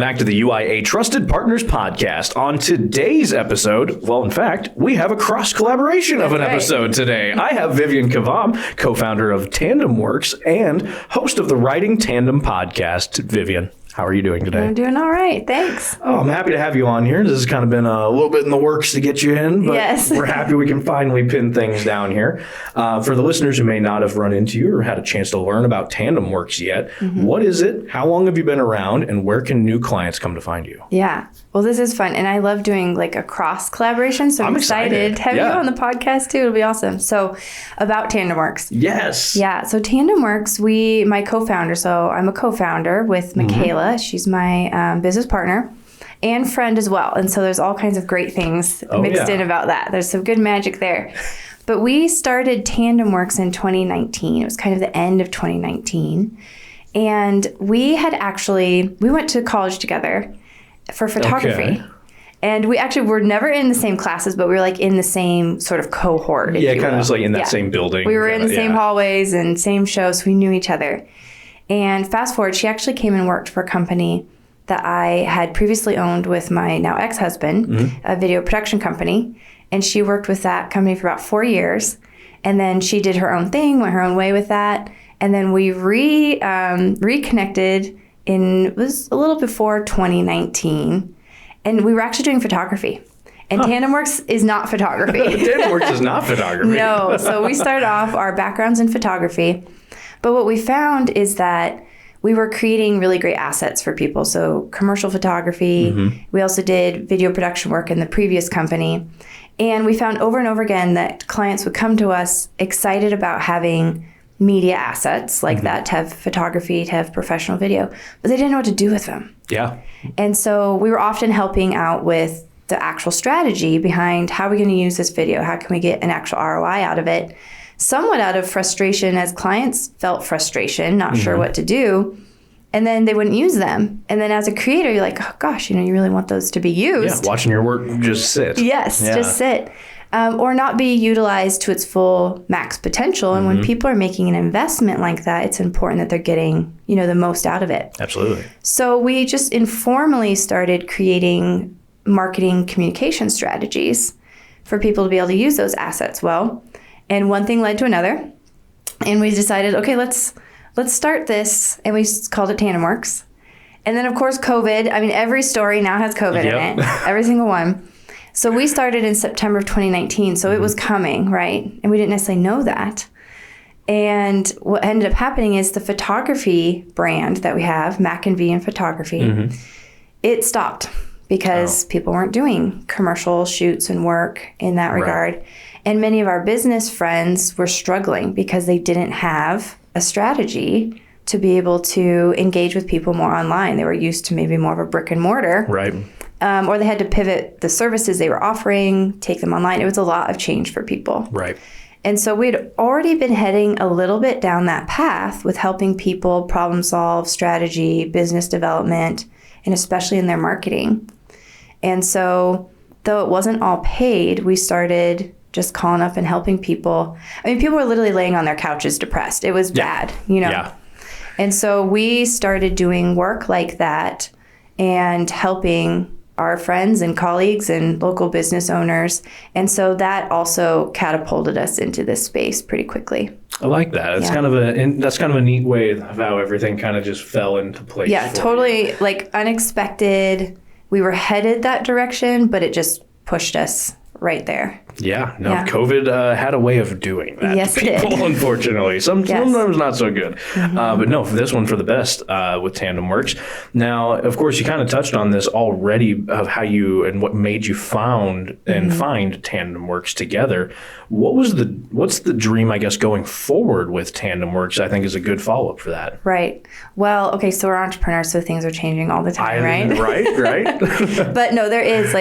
back to the UIA Trusted Partners Podcast. On today's episode, well, in fact, we have a cross-collaboration of an episode today. I have Vivian Kvam, co-founder of Tandem Works and host of the Riding Tandem podcast. Vivian, how are you doing today? I'm doing all right. Thanks. Oh, I'm happy to have you on here. This has kind of been a little bit in the works to get you in, but yes. We're happy we can finally pin things down here. For the listeners who may not have run into you or had a chance to learn about Tandem Works yet, what is it? How long have you been around? And where can new clients come to find you? Yeah. Well, this is fun. And I love doing like a cross collaboration. So I'm excited to have you on the podcast too. It'll be awesome. So about Tandem Works. Yes. Yeah. So Tandem Works, my co-founder. So I'm a co-founder with Michaela. She's my business partner and friend as well. And so there's all kinds of great things mixed in about that. There's some good magic there. But we started Tandem Works in 2019. It was kind of the end of 2019. And we went to college together for photography. Okay. And we actually were never in the same classes, but we were like in the same sort of cohort. Yeah, kind of just like in that same building. We were in the same hallways and same shows, so we knew each other. And fast forward, she actually came and worked for a company that I had previously owned with my now ex-husband, a video production company. And she worked with that company for about 4 years. And then she did her own thing, went her own way with that. And then we reconnected it was a little before 2019. And we were actually doing photography. And Tandem Works is not photography. Tandem Works is not photography. No. So we started off our backgrounds in photography. But what we found is that we were creating really great assets for people. So commercial photography. We also did video production work in the previous company. And we found over and over again that clients would come to us excited about having media assets like that, to have photography, to have professional video, but they didn't know what to do with them. Yeah. And so we were often helping out with the actual strategy behind how are we going to use this video? How can we get an actual ROI out of it? Somewhat out of frustration, as clients felt frustration, not sure what to do. And then they wouldn't use them. And then as a creator, you're like, oh gosh, you really want those to be used. Yeah, watching your work just sit. Yes, just sit. Or not be utilized to its full max potential. And when people are making an investment like that, it's important that they're getting, the most out of it. Absolutely. So we just informally started creating marketing communication strategies for people to be able to use those assets well. And one thing led to another. And we decided, okay, let's start this. And we called it Tandem Works. And then, of course, COVID. I mean, every story now has COVID in it. Every single one. So we started in September of 2019. So it was coming, right? And we didn't necessarily know that. And what ended up happening is the photography brand that we have, Mac and V in photography, it stopped because people weren't doing commercial shoots and work in that regard. And many of our business friends were struggling because they didn't have a strategy to be able to engage with people more online. They were used to maybe more of a brick and mortar. Right. Or they had to pivot the services they were offering, take them online. It was a lot of change for people. Right. And so we'd already been heading a little bit down that path with helping people problem solve, strategy, business development, and especially in their marketing. And so though it wasn't all paid, we started just calling up and helping people. I mean, people were literally laying on their couches depressed. It was bad, Yeah. And so we started doing work like that and helping our friends and colleagues and local business owners. And so that also catapulted us into this space pretty quickly. I like that. It's that's kind of a neat way of how everything kind of just fell into place. Yeah, totally like unexpected. We were headed that direction, but it just pushed us right there. Yeah. COVID had a way of doing that. Yes, it did. Unfortunately. Sometimes not so good. But no, for this one, for the best with Tandem Works. Now, of course, you kind of touched on this already of how you and what made you find Tandem Works together. What's the dream, I guess, going forward with Tandem Works, I think is a good follow-up for that. Right. Well, okay, so we're entrepreneurs, so things are changing all the time, right? Right. But no, there is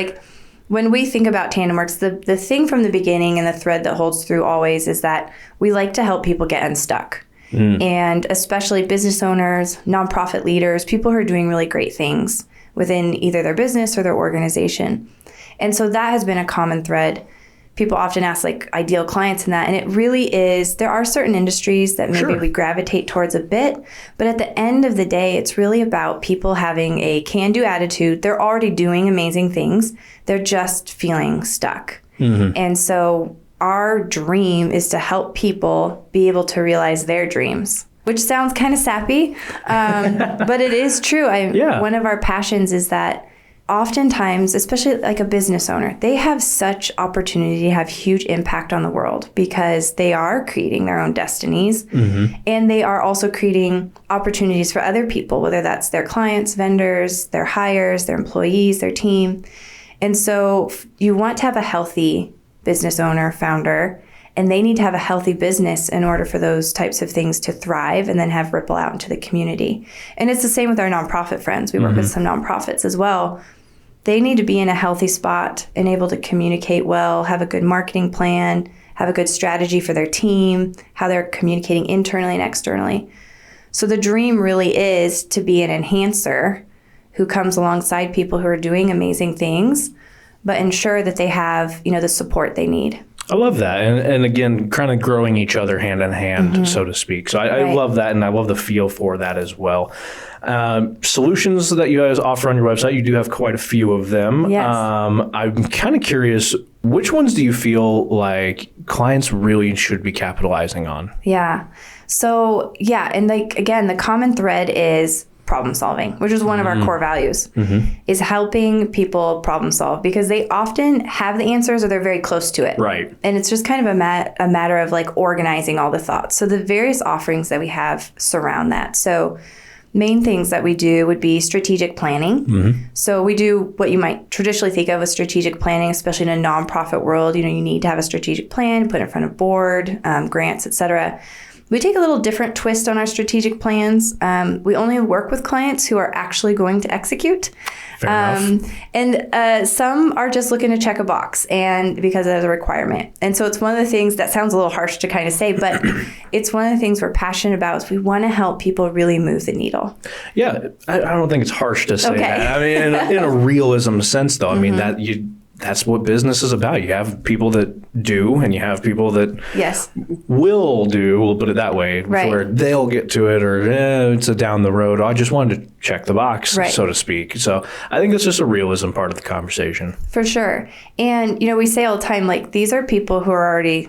when we think about Tandem Works, the thing from the beginning and the thread that holds through always is that we like to help people get unstuck. And especially business owners, nonprofit leaders, people who are doing really great things within either their business or their organization. And so that has been a common thread. people often ask like ideal clients in that. And it really is, there are certain industries that maybe we gravitate towards a bit, but at the end of the day, it's really about people having a can-do attitude. They're already doing amazing things. They're just feeling stuck. And so our dream is to help people be able to realize their dreams, which sounds kind of sappy, but it is true. One of our passions is that oftentimes, especially like a business owner, they have such opportunity to have huge impact on the world because they are creating their own destinies, and they are also creating opportunities for other people, whether that's their clients, vendors, their hires, their employees, their team. And so you want to have a healthy business owner, founder, and they need to have a healthy business in order for those types of things to thrive and then have ripple out into the community. And it's the same with our nonprofit friends. We work with some nonprofits as well. They need to be in a healthy spot and able to communicate well, have a good marketing plan, have a good strategy for their team, how they're communicating internally and externally. So the dream really is to be an enhancer who comes alongside people who are doing amazing things, but ensure that they have, the support they need. I love that. And again, kind of growing each other hand in hand, so to speak. So I love that, and I love the feel for that as well. Solutions that you guys offer on your website, you do have quite a few of them. Yes. I'm kind of curious, which ones do you feel like clients really should be capitalizing on? Yeah. So, and like, again, the common thread is problem solving, which is one of our core values, is helping people problem solve because they often have the answers or they're very close to it. Right. And it's just kind of a matter of like organizing all the thoughts. So the various offerings that we have surround that. So main things that we do would be strategic planning. So we do what you might traditionally think of as strategic planning, especially in a nonprofit world. You need to have a strategic plan, put it in front of board, grants, et cetera. We take a little different twist on our strategic plans. We only work with clients who are actually going to execute. Fair enough. And some are just looking to check a box and because there's a requirement. And so it's one of the things that sounds a little harsh to kind of say, but it's one of the things we're passionate about is we want to help people really move the needle. Yeah, I don't think it's harsh to say that. I mean, in a realism sense, though, I mean, that's what business is about. You have people that do, and you have people that will do, we'll put it that way, where they'll get to it, or it's a down the road. I just wanted to check the box, so to speak. So I think it's just a realism part of the conversation. For sure. And, we say all the time, like, these are people who are already,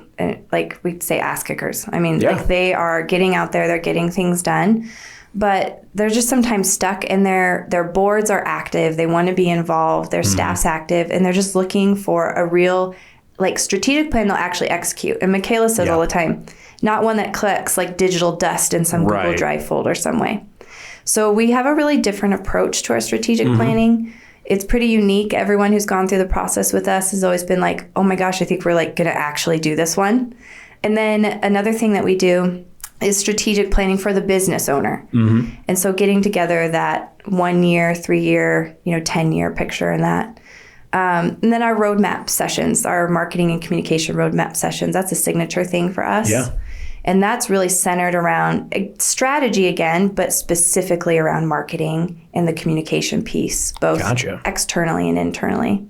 like, we'd say ass kickers. I mean, like, they are getting out there, they're getting things done. But they're just sometimes stuck and their boards are active. They want to be involved. Their staff's active, and they're just looking for a real, like, strategic plan they'll actually execute. And Michaela says all the time, not one that collects like digital dust in some Google Drive folder some way. So we have a really different approach to our strategic planning. It's pretty unique. Everyone who's gone through the process with us has always been like, oh my gosh, I think we're like going to actually do this one. And then another thing that we do is strategic planning for the business owner. And so getting together that 1 year, 3 year, 10-year picture in that. And then our roadmap sessions, our marketing and communication roadmap sessions, that's a signature thing for us. Yeah. And that's really centered around strategy again, but specifically around marketing and the communication piece, both externally and internally.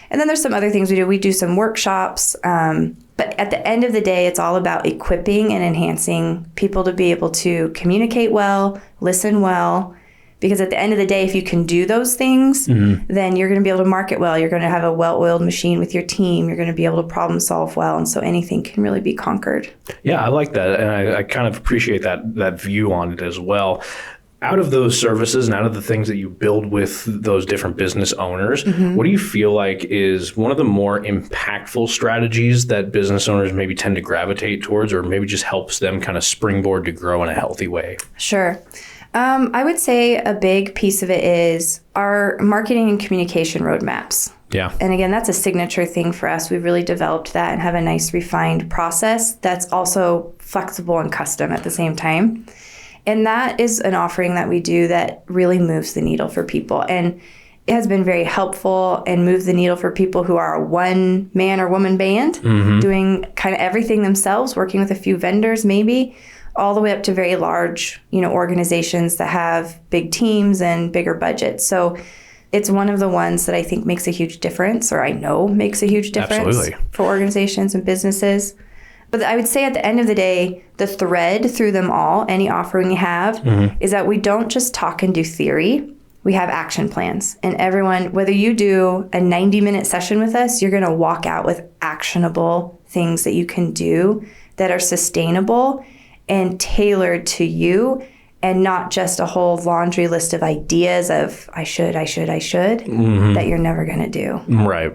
And then there's some other things we do. We do some workshops, but at the end of the day, it's all about equipping and enhancing people to be able to communicate well, listen well, because at the end of the day, if you can do those things, then you're going to be able to market well. You're going to have a well-oiled machine with your team. You're going to be able to problem solve well. And so anything can really be conquered. Yeah, I like that. And I kind of appreciate that view on it as well. Out of those services and out of the things that you build with those different business owners, what do you feel like is one of the more impactful strategies that business owners maybe tend to gravitate towards, or maybe just helps them kind of springboard to grow in a healthy way? Sure. I would say a big piece of it is our marketing and communication roadmaps. Yeah. And again, that's a signature thing for us. We've really developed that and have a nice refined process that's also flexible and custom at the same time. And that is an offering that we do that really moves the needle for people. And it has been very helpful and moved the needle for people who are a one-man or woman band, doing kind of everything themselves, working with a few vendors maybe, all the way up to very large, organizations that have big teams and bigger budgets. So it's one of the ones that I think makes a huge difference, or I know makes a huge difference for organizations and businesses. But I would say at the end of the day, the thread through them all, any offering you have, is that we don't just talk and do theory. We have action plans. And everyone, whether you do a 90-minute session with us, you're going to walk out with actionable things that you can do that are sustainable and tailored to you, and not just a whole laundry list of ideas of I should, that you're never going to do. Right.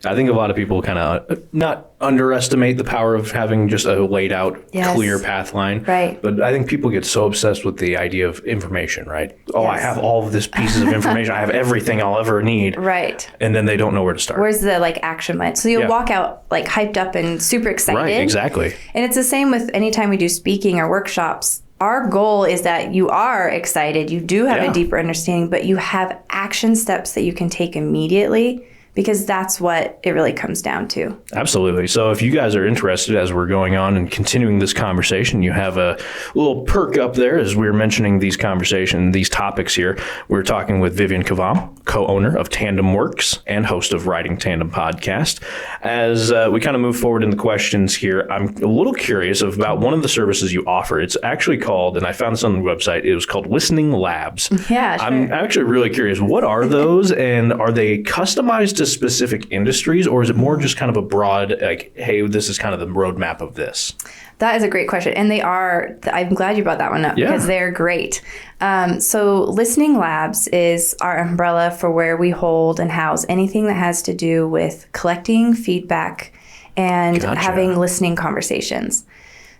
I think a lot of people kind of not underestimate the power of having just a laid out, clear path line. Right. But I think people get so obsessed with the idea of information, right? Oh, I have all of this pieces of information. I have everything I'll ever need. Right. And then they don't know where to start. Where's the action plan? So you'll walk out hyped up and super excited. Right, exactly. And it's the same with anytime we do speaking or workshops. Our goal is that you are excited, you do have a deeper understanding, but you have action steps that you can take immediately, because that's what it really comes down to. Absolutely. So if you guys are interested, as we're going on and continuing this conversation, you have a little perk up there as we're mentioning these topics here. We're talking with Vivian Kvam, co-owner of Tandem Works and host of Riding Tandem podcast. As we kind of move forward in the questions here, I'm a little curious about one of the services you offer. It's actually called, and I found this on the website, it was called Listening Labs. Yeah, sure. I'm actually really curious, what are those, and are they customized to specific industries, or is it more just kind of a broad, hey, this is kind of the roadmap of this? That is a great question. And they are, I'm glad you brought that one up because they're great. So Listening Labs is our umbrella for where we hold and house anything that has to do with collecting feedback and having listening conversations.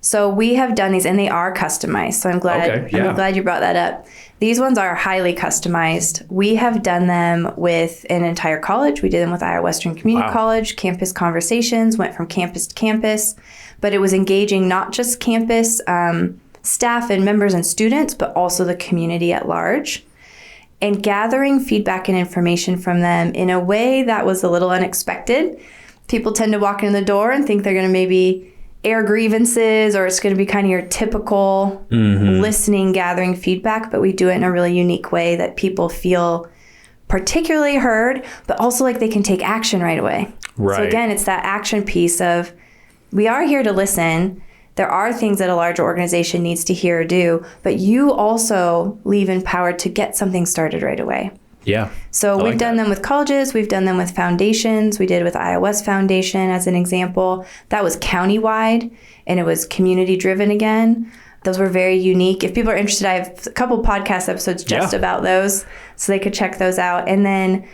So we have done these, and they are customized. So I'm glad you brought that up. These ones are highly customized. We have done them with an entire college. We did them with Iowa Western Community College. Campus conversations went from campus to campus, but it was engaging not just campus staff and members and students, but also the community at large, and gathering feedback and information from them in a way that was a little unexpected. People tend to walk in the door and think they're going to maybe air grievances, or it's going to be kind of your typical listening, gathering feedback, but we do it in a really unique way that people feel particularly heard, but also like they can take action right away. Right. So again, it's that action piece of, we are here to listen. There are things that a larger organization needs to hear or do, but you also leave empowered to get something started right away. Yeah. So we've done them with colleges. We've done them with foundations. We did with Iowa West Foundation as an example. That was countywide, and it was community driven again. Those were very unique. If people are interested, I have a couple podcast episodes just about those, so they could check those out. And then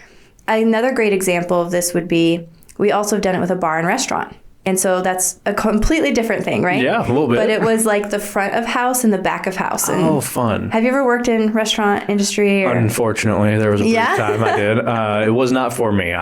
another great example of this would be, we also have done it with a bar and restaurant. And so that's a completely different thing, right? Yeah, a little bit. But it was like the front of house and the back of house. And fun. Have you ever worked in restaurant industry? Or? Unfortunately, there was a brief time I did. It was not for me.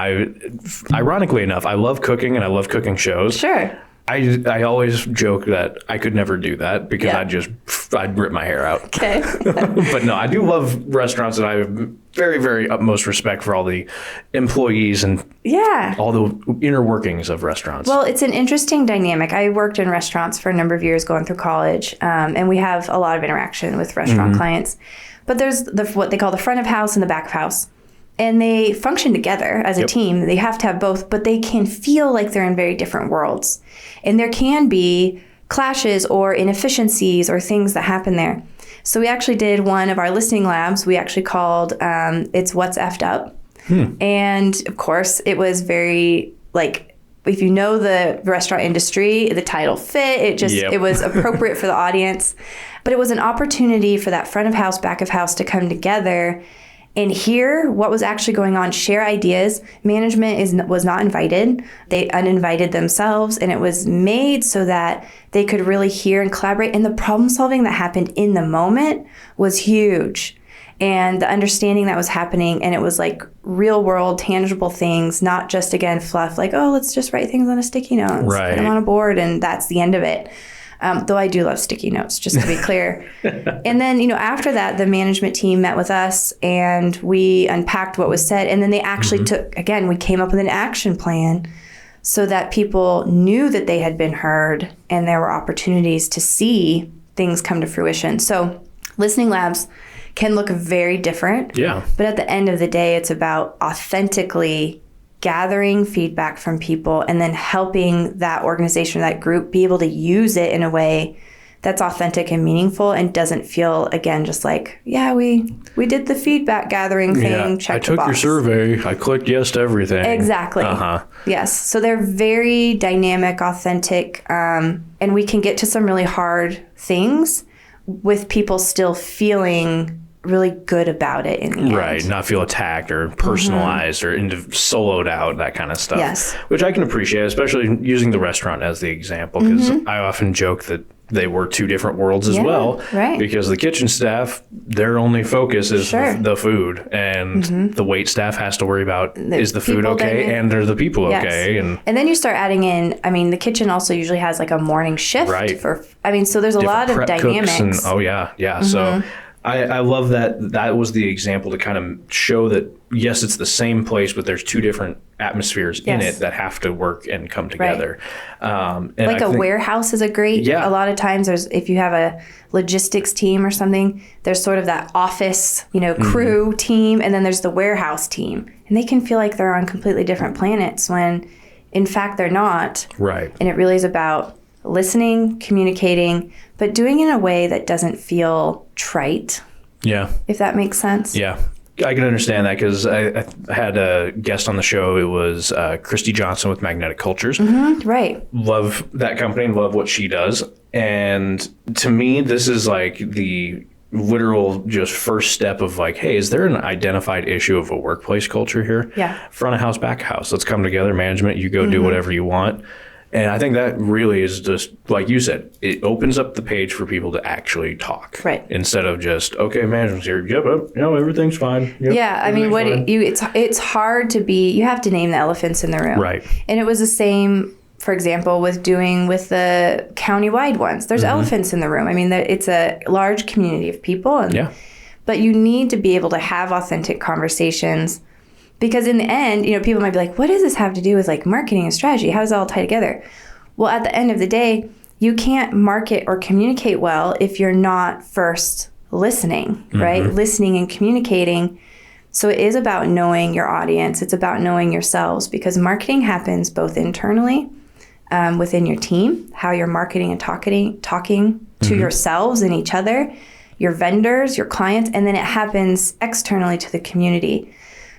Ironically enough, I love cooking, and I love cooking shows. Sure. I always joke that I could never do that because I'd rip my hair out. Okay. But no, I do love restaurants, and I have very, very utmost respect for all the employees and all the inner workings of restaurants. Well, it's an interesting dynamic. I worked in restaurants for a number of years going through college, and we have a lot of interaction with restaurant clients. But there's what they call the front of house and the back of house. And they function together as a team. They have to have both, but they can feel like they're in very different worlds. And there can be clashes or inefficiencies or things that happen there. So we actually did one of our listening labs. We actually called It's What's Effed Up. And of course, it was very if you know the restaurant industry, the title fit. It was appropriate for the audience. But it was an opportunity for that front of house, back of house to come together and hear what was actually going on, share ideas. Management was not invited. They uninvited themselves, and it was made so that they could really hear and collaborate. And the problem solving that happened in the moment was huge. And the understanding that was happening, and it was like real world, tangible things, not just, again, fluff, like, oh, let's just write things on a sticky note, put them on a board, and that's the end of it. Though I do love sticky notes, just to be clear. And then, after that, the management team met with us, and we unpacked what was said. And then they actually we came up with an action plan so that people knew that they had been heard, and there were opportunities to see things come to fruition. So Listening Labs can look very different. Yeah. But at the end of the day, it's about authentically gathering feedback from people and then helping that organization, that group, be able to use it in a way that's authentic and meaningful and doesn't feel, again, just like, yeah, we did the feedback gathering thing, check the box. I took your survey. I clicked yes to everything. Exactly. Yes. So they're very dynamic, authentic, and we can get to some really hard things with people still feeling really good about it in the end. Right. Not feel attacked or personalized or soloed out, that kind of stuff. Yes. Which I can appreciate, especially using the restaurant as the example, because I often joke that they were two different worlds as well. Right. Because the kitchen staff, their only focus is the food, and the wait staff has to worry about, is the food okay, and are the people okay? And then you start adding in, I mean, the kitchen also usually has like a morning shift. Right. So there's a lot of dynamics. So I love that was the example to kind of show that, yes, it's the same place, but there's two different atmospheres in it that have to work and come together. And like a warehouse is a great, a lot of times if you have a logistics team or something, there's sort of that office, crew team, and then there's the warehouse team. And they can feel like they're on completely different planets when in fact they're not. Right. And it really is about listening, communicating, but doing it in a way that doesn't feel trite. Yeah. If that makes sense. Yeah. I can understand that because I had a guest on the show. It was Christy Johnson with Magnetic Cultures. Right. Love that company and love what she does. And to me, this is like the literal just first step of like, hey, is there an identified issue of a workplace culture here? Yeah. Front of house, back of house. Let's come together. Management, you go do whatever you want. And I think that really is just, like you said, it opens up the page for people to actually talk. Right. Instead of just, okay, management's here. Yep, everything's fine. Yep, yeah, I mean, it's hard to be, you have to name the elephants in the room. Right. And it was the same, for example, with the countywide ones. There's elephants in the room. I mean, it's a large community of people. But you need to be able to have authentic conversations. Because in the end, people might be like, what does this have to do with like marketing and strategy? How does it all tie together? Well, at the end of the day, you can't market or communicate well if you're not first listening, right? Listening and communicating. So it is about knowing your audience. It's about knowing yourselves, because marketing happens both internally within your team, how you're marketing and talking to yourselves and each other, your vendors, your clients, and then it happens externally to the community.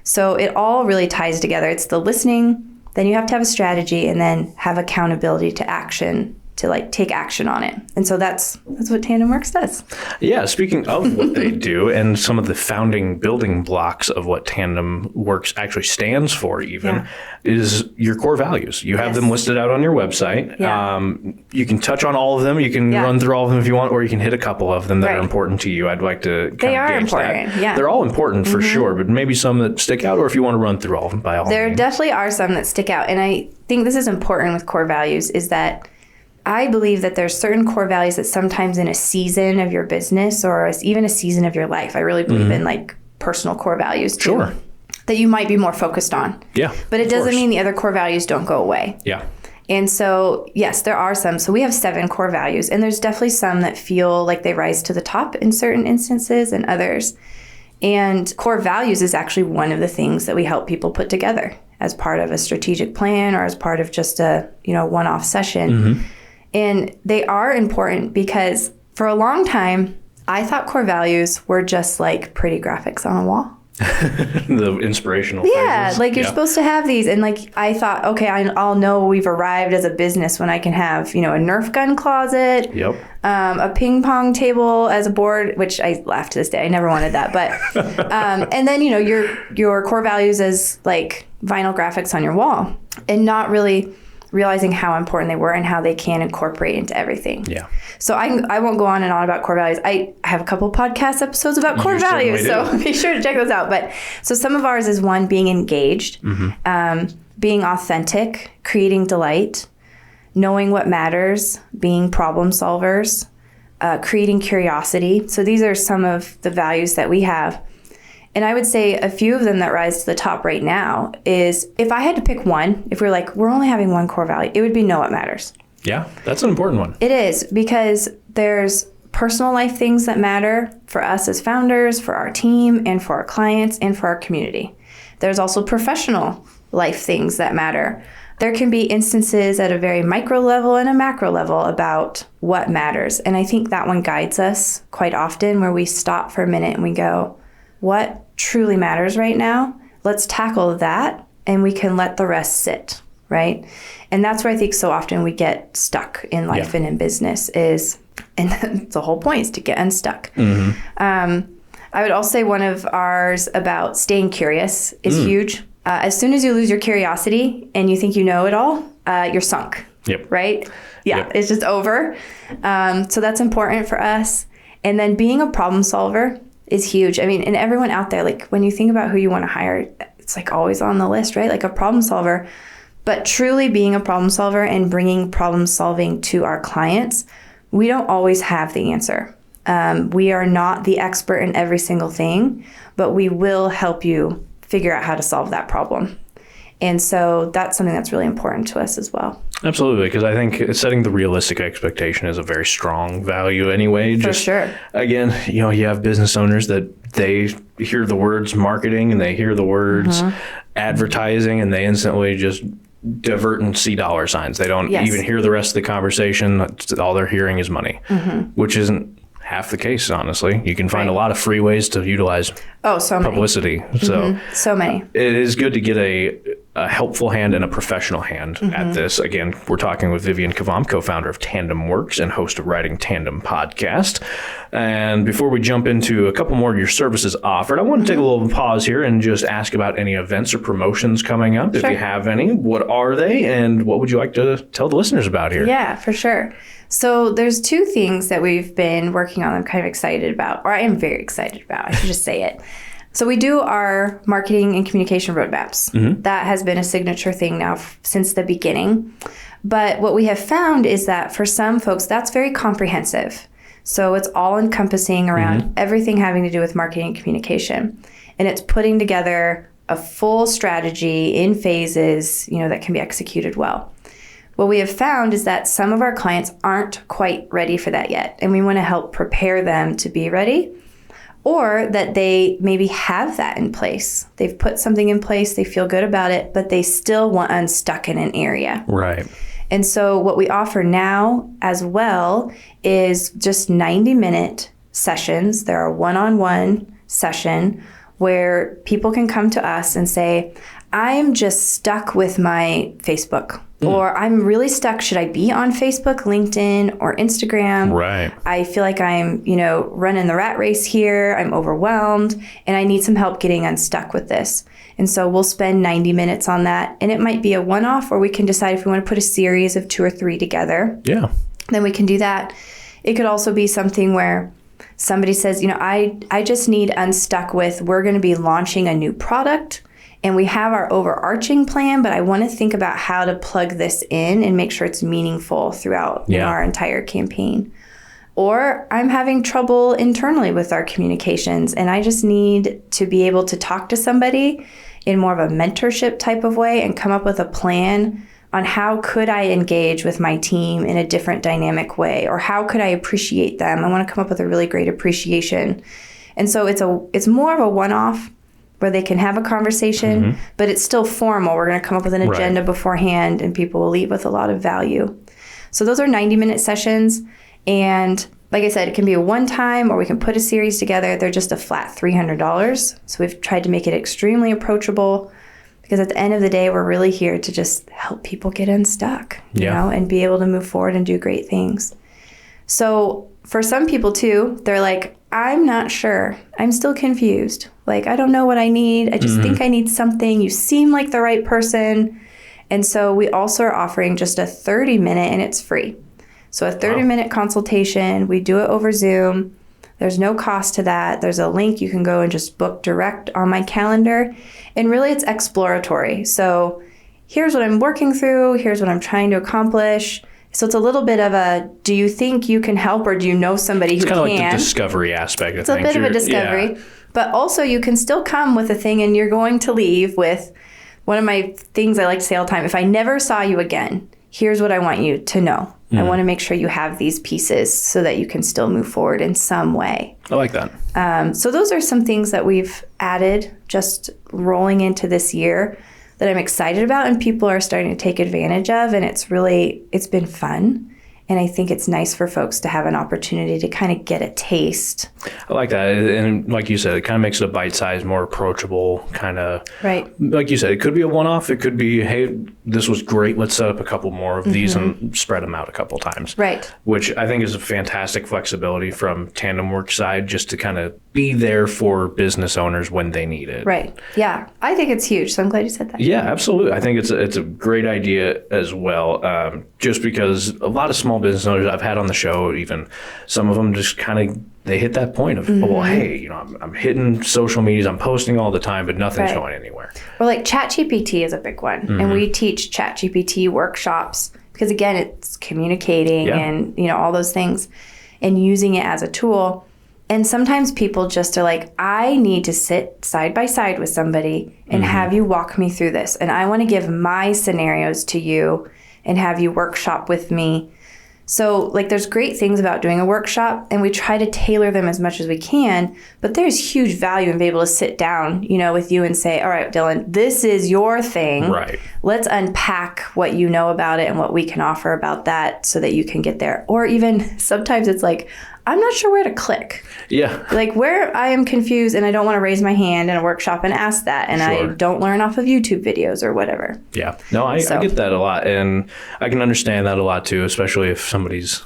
So it all really ties together. It's the listening, then you have to have a strategy, and then have accountability to action, to like take action on it. And so that's what Tandem Works does. Yeah, speaking of what they do and some of the founding building blocks of what Tandem Works actually stands for even is your core values. You have them listed out on your website. Yeah. You can touch on all of them. You can run through all of them if you want, or you can hit a couple of them that are important to you. I'd like to kind of gauge important. That. Yeah. They're all important for sure, but maybe some that stick out, or if you want to run through all of them, by all means. There definitely are some that stick out. And I think this is important with core values, is that I believe that there's certain core values that sometimes in a season of your business or even a season of your life, I really believe in like personal core values too. Sure. That you might be more focused on. Yeah. But it doesn't mean the other core values don't go away. Yeah. And so, yes, there are some. So we have 7 core values, and there's definitely some that feel like they rise to the top in certain instances and others. And core values is actually one of the things that we help people put together as part of a strategic plan or as part of just a, one-off session. And they are important because for a long time, I thought core values were just like pretty graphics on a wall. The inspirational phrases. Like you're supposed to have these. And like I thought, okay, I'll know we've arrived as a business when I can have, a Nerf gun closet, a ping pong table as a board, which I laugh to this day. I never wanted that. But and then, your core values as like vinyl graphics on your wall, and not really realizing how important they were and how they can incorporate into everything. Yeah. So I won't go on and on about core values. I have a couple podcast episodes about core values, so be sure to check those out. But so some of ours is one, being engaged, being authentic, creating delight, knowing what matters, being problem solvers, creating curiosity. So these are some of the values that we have. And I would say a few of them that rise to the top right now is, if I had to pick one, if we're only having one core value, it would be know what matters. Yeah, that's an important one. It is, because there's personal life things that matter for us as founders, for our team, and for our clients, and for our community. There's also professional life things that matter. There can be instances at a very micro level and a macro level about what matters. And I think that one guides us quite often, where we stop for a minute and we go, what truly matters right now? Let's tackle that, and we can let the rest sit, right? And that's where I think so often we get stuck in life and in business is, and that's the whole point, is to get unstuck. I would also say one of ours about staying curious is huge. As soon as you lose your curiosity and you think you know it all, you're sunk, right? Yeah, it's just over. So that's important for us. And then being a problem solver is huge. I mean, and everyone out there, like when you think about who you want to hire, it's like always on the list, right? Like a problem solver. But truly being a problem solver and bringing problem solving to our clients, we don't always have the answer. We are not the expert in every single thing, but we will help you figure out how to solve that problem. And so that's something that's really important to us as well. Absolutely, because I think setting the realistic expectation is a very strong value anyway. For sure. Again, you have business owners that they hear the words marketing and they hear the words advertising and they instantly just divert and see dollar signs. They don't even hear the rest of the conversation. All they're hearing is money, which isn't half the case, honestly. You can find a lot of free ways to utilize publicity. So many. It is good to get a helpful hand and a professional hand at this. Again, we're talking with Vivian Kvam, co-founder of Tandem Works and host of Riding Tandem podcast. And before we jump into a couple more of your services offered, I want to take a little pause here and just ask about any events or promotions coming up. If you have any, what are they and what would you like to tell the listeners about here? Yeah, for sure. So there's two things that we've been working on I'm kind of excited about, or I am very excited about. I should just say it. So we do our marketing and communication roadmaps. That has been a signature thing now since the beginning. But what we have found is that for some folks, that's very comprehensive. So it's all encompassing around everything having to do with marketing and communication. And it's putting together a full strategy in phases, that can be executed well. What we have found is that some of our clients aren't quite ready for that yet, and we want to help prepare them to be ready, or that they maybe have that in place. They've put something in place, they feel good about it, but they still want unstuck in an area. Right. And so what we offer now as well is just 90-minute sessions. They're a one-on-one session where people can come to us and say, I'm just stuck with my Facebook. Or I'm really stuck. Should I be on Facebook, LinkedIn, or Instagram? Right. I feel like I'm, running the rat race here. I'm overwhelmed and I need some help getting unstuck with this. And so we'll spend 90 minutes on that. And it might be a one-off, or we can decide if we want to put a series of 2 or 3 together. Yeah. Then we can do that. It could also be something where somebody says, I just need unstuck with, we're going to be launching a new product. And we have our overarching plan, but I want to think about how to plug this in and make sure it's meaningful throughout our entire campaign. Or I'm having trouble internally with our communications, and I just need to be able to talk to somebody in more of a mentorship type of way and come up with a plan on how could I engage with my team in a different dynamic way, or how could I appreciate them? I want to come up with a really great appreciation. And so it's more of a one-off, where they can have a conversation, but it's still formal. We're going to come up with an agenda beforehand, and people will leave with a lot of value. So those are 90-minute sessions. And like I said, it can be a one-time, or we can put a series together. They're just a flat $300. So we've tried to make it extremely approachable, because at the end of the day, we're really here to just help people get unstuck, and be able to move forward and do great things. So for some people too, they're like, I'm not sure. I'm still confused. Like, I don't know what I need. I just think I need something. You seem like the right person. And so we also are offering just a 30-minute, and it's free. So a 30-minute consultation. We do it over Zoom. There's no cost to that. There's a link you can go and just book direct on my calendar. And really, it's exploratory. So here's what I'm working through. Here's what I'm trying to accomplish. So it's a little bit of a, do you think you can help, or do you know somebody who can? It's kind of like the discovery aspect of things. It's a bit of a discovery. But also you can still come with a thing, and you're going to leave with one of my things I like to say all the time. If I never saw you again, here's what I want you to know. I want to make sure you have these pieces so that you can still move forward in some way. I like that. So those are some things that we've added just rolling into this year that I'm excited about and people are starting to take advantage of. And it's been fun. And I think it's nice for folks to have an opportunity to kind of get a taste. I like that. And like you said, it kind of makes it a bite-sized, more approachable kind of. Right. Like you said, it could be a one-off. It could be, hey, this was great. Let's set up a couple more of these and spread them out a couple times. Right. Which I think is a fantastic flexibility from Tandem Works side, just to kind of be there for business owners when they need it. Right. Yeah. I think it's huge. So I'm glad you said that. Yeah, absolutely. I think it's a great idea as well. Just because a lot of small business owners I've had on the show, even some of them just kind of, they hit that point of, oh, well, hey, I'm hitting social medias, I'm posting all the time, but nothing's going anywhere. Or like ChatGPT is a big one. And we teach ChatGPT workshops because, again, it's communicating and, all those things and using it as a tool. And sometimes people just are like, I need to sit side by side with somebody and have you walk me through this. And I want to give my scenarios to you and have you workshop with me. So like there's great things about doing a workshop and we try to tailor them as much as we can, but there's huge value in being able to sit down, with you and say, all right, Dylan, this is your thing. Right. Let's unpack what you know about it and what we can offer about that so that you can get there. Or even sometimes it's like, I'm not sure where to click. Yeah. Like where I am confused and I don't want to raise my hand in a workshop and ask that. And I don't learn off of YouTube videos or whatever. Yeah. No, I get that a lot. And I can understand that a lot too, especially if somebody's,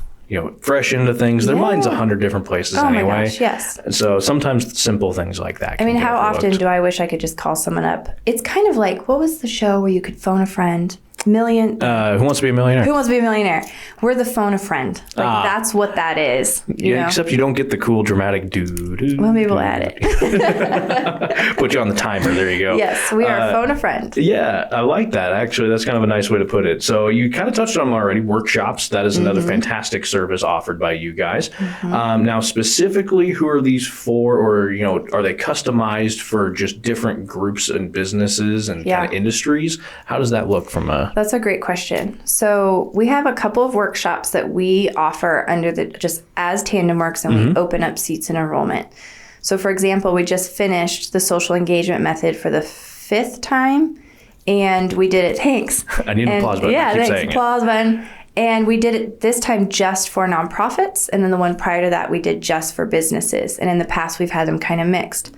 fresh into things. Their mind's 100 different places anyway. My gosh, yes. And so sometimes simple things like that. I mean, how often do I wish I could just call someone up? It's kind of like, what was the show where you could phone a friend? Who Wants to be a millionaire? Who wants to be a millionaire? We're the phone a friend. Like that's what that is. You know? Except you don't get the cool dramatic Well, maybe we'll add it. Put you on the timer. There you go. Yes, we are phone a friend. Yeah, I like that. Actually, that's kind of a nice way to put it. So you kind of touched on them already. Workshops. That is another fantastic service offered by you guys. Now, specifically, who are these for, or are they customized for just different groups and businesses and kind of industries? How does that look from a? That's a great question. So we have a couple of workshops that we offer under just as Tandem Works, and we open up seats in enrollment. So for example, we just finished the social engagement method for the 5th time, and we did it. Thanks. I need an applause button. Yeah, I keep thanks. saying Applause button. And we did it this time just for nonprofits, and then the one prior to that we did just for businesses. And in the past, we've had them kind of mixed.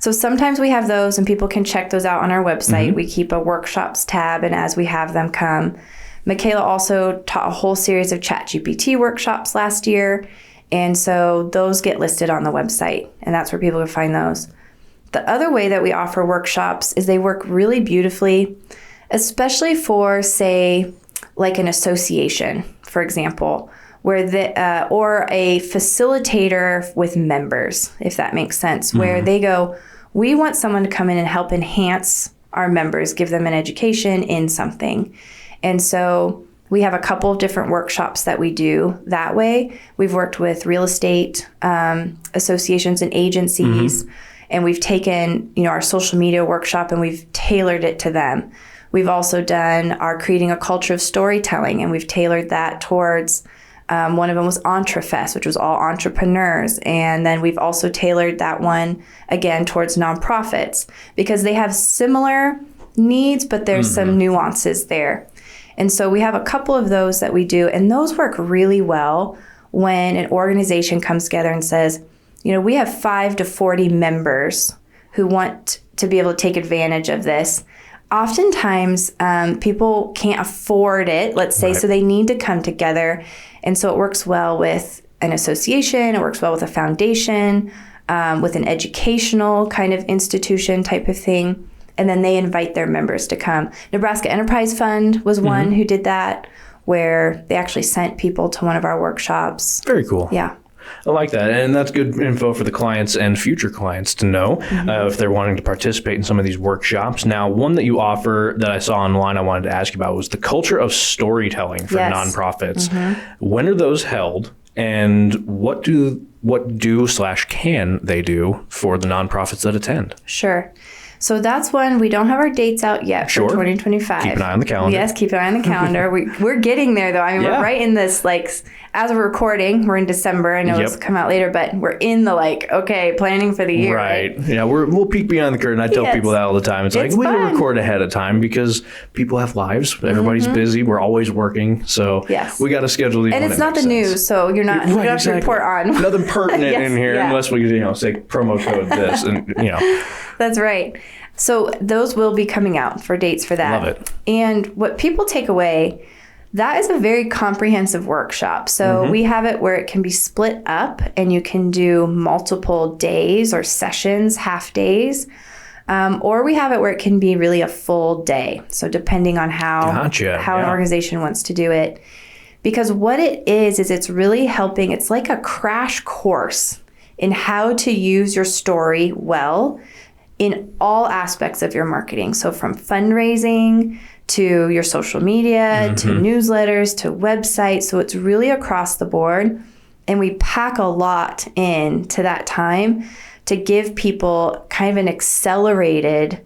So sometimes we have those and people can check those out on our website. We keep a workshops tab, and as we have them come. Michaela also taught a whole series of ChatGPT workshops last year. And so those get listed on the website, and that's where people can find those. The other way that we offer workshops is they work really beautifully, especially for, say, like an association, for example, where or a facilitator with members, if that makes sense, where they go, we want someone to come in and help enhance our members, give them an education in something. And so we have a couple of different workshops that we do that way. We've worked with real estate associations and agencies, and we've taken, our social media workshop and we've tailored it to them. We've also done our creating a culture of storytelling, and we've tailored that towards one of them was EntreFest, which was all entrepreneurs. And then we've also tailored that one, again, towards nonprofits because they have similar needs, but there's some nuances there. And so we have a couple of those that we do, and those work really well when an organization comes together and says, we have 5 to 40 members who want to be able to take advantage of this. Oftentimes, people can't afford it, let's say, so they need to come together. And so it works well with an association, it works well with a foundation, with an educational kind of institution type of thing. And then they invite their members to come. Nebraska Enterprise Fund was one who did that, where they actually sent people to one of our workshops. Very cool. Yeah. I like that. And that's good info for the clients and future clients to know if they're wanting to participate in some of these workshops. Now, one that you offer that I saw online I wanted to ask you about was the culture of storytelling for nonprofits. When are those held? And what do/can they do for the nonprofits that attend? Sure. So that's one. We don't have our dates out yet for 2025. Keep an eye on the calendar. Yes, keep an eye on the calendar. We're getting there, though. I mean, we're right in this, like, as we're recording, we're in December. I know it's come out later, but we're in the, like, okay, planning for the year. Right. Yeah, we'll peek behind the curtain. I tell people that all the time. It's like, we can record ahead of time because people have lives. Everybody's busy. We're always working. So we got to schedule these. And it's not the news, so you don't have to report on. Nothing pertinent in here unless we, say promo code this and, That's right. So those will be coming out for dates for that. Love it. And what people take away, that is a very comprehensive workshop. So we have it where it can be split up and you can do multiple days or sessions, half days. Or we have it where it can be really a full day. So depending on how an organization wants to do it. Because what it is it's really helping. It's like a crash course in how to use your story well in all aspects of your marketing. So from fundraising to your social media, to newsletters, to websites. So it's really across the board. And we pack a lot into that time to give people kind of an accelerated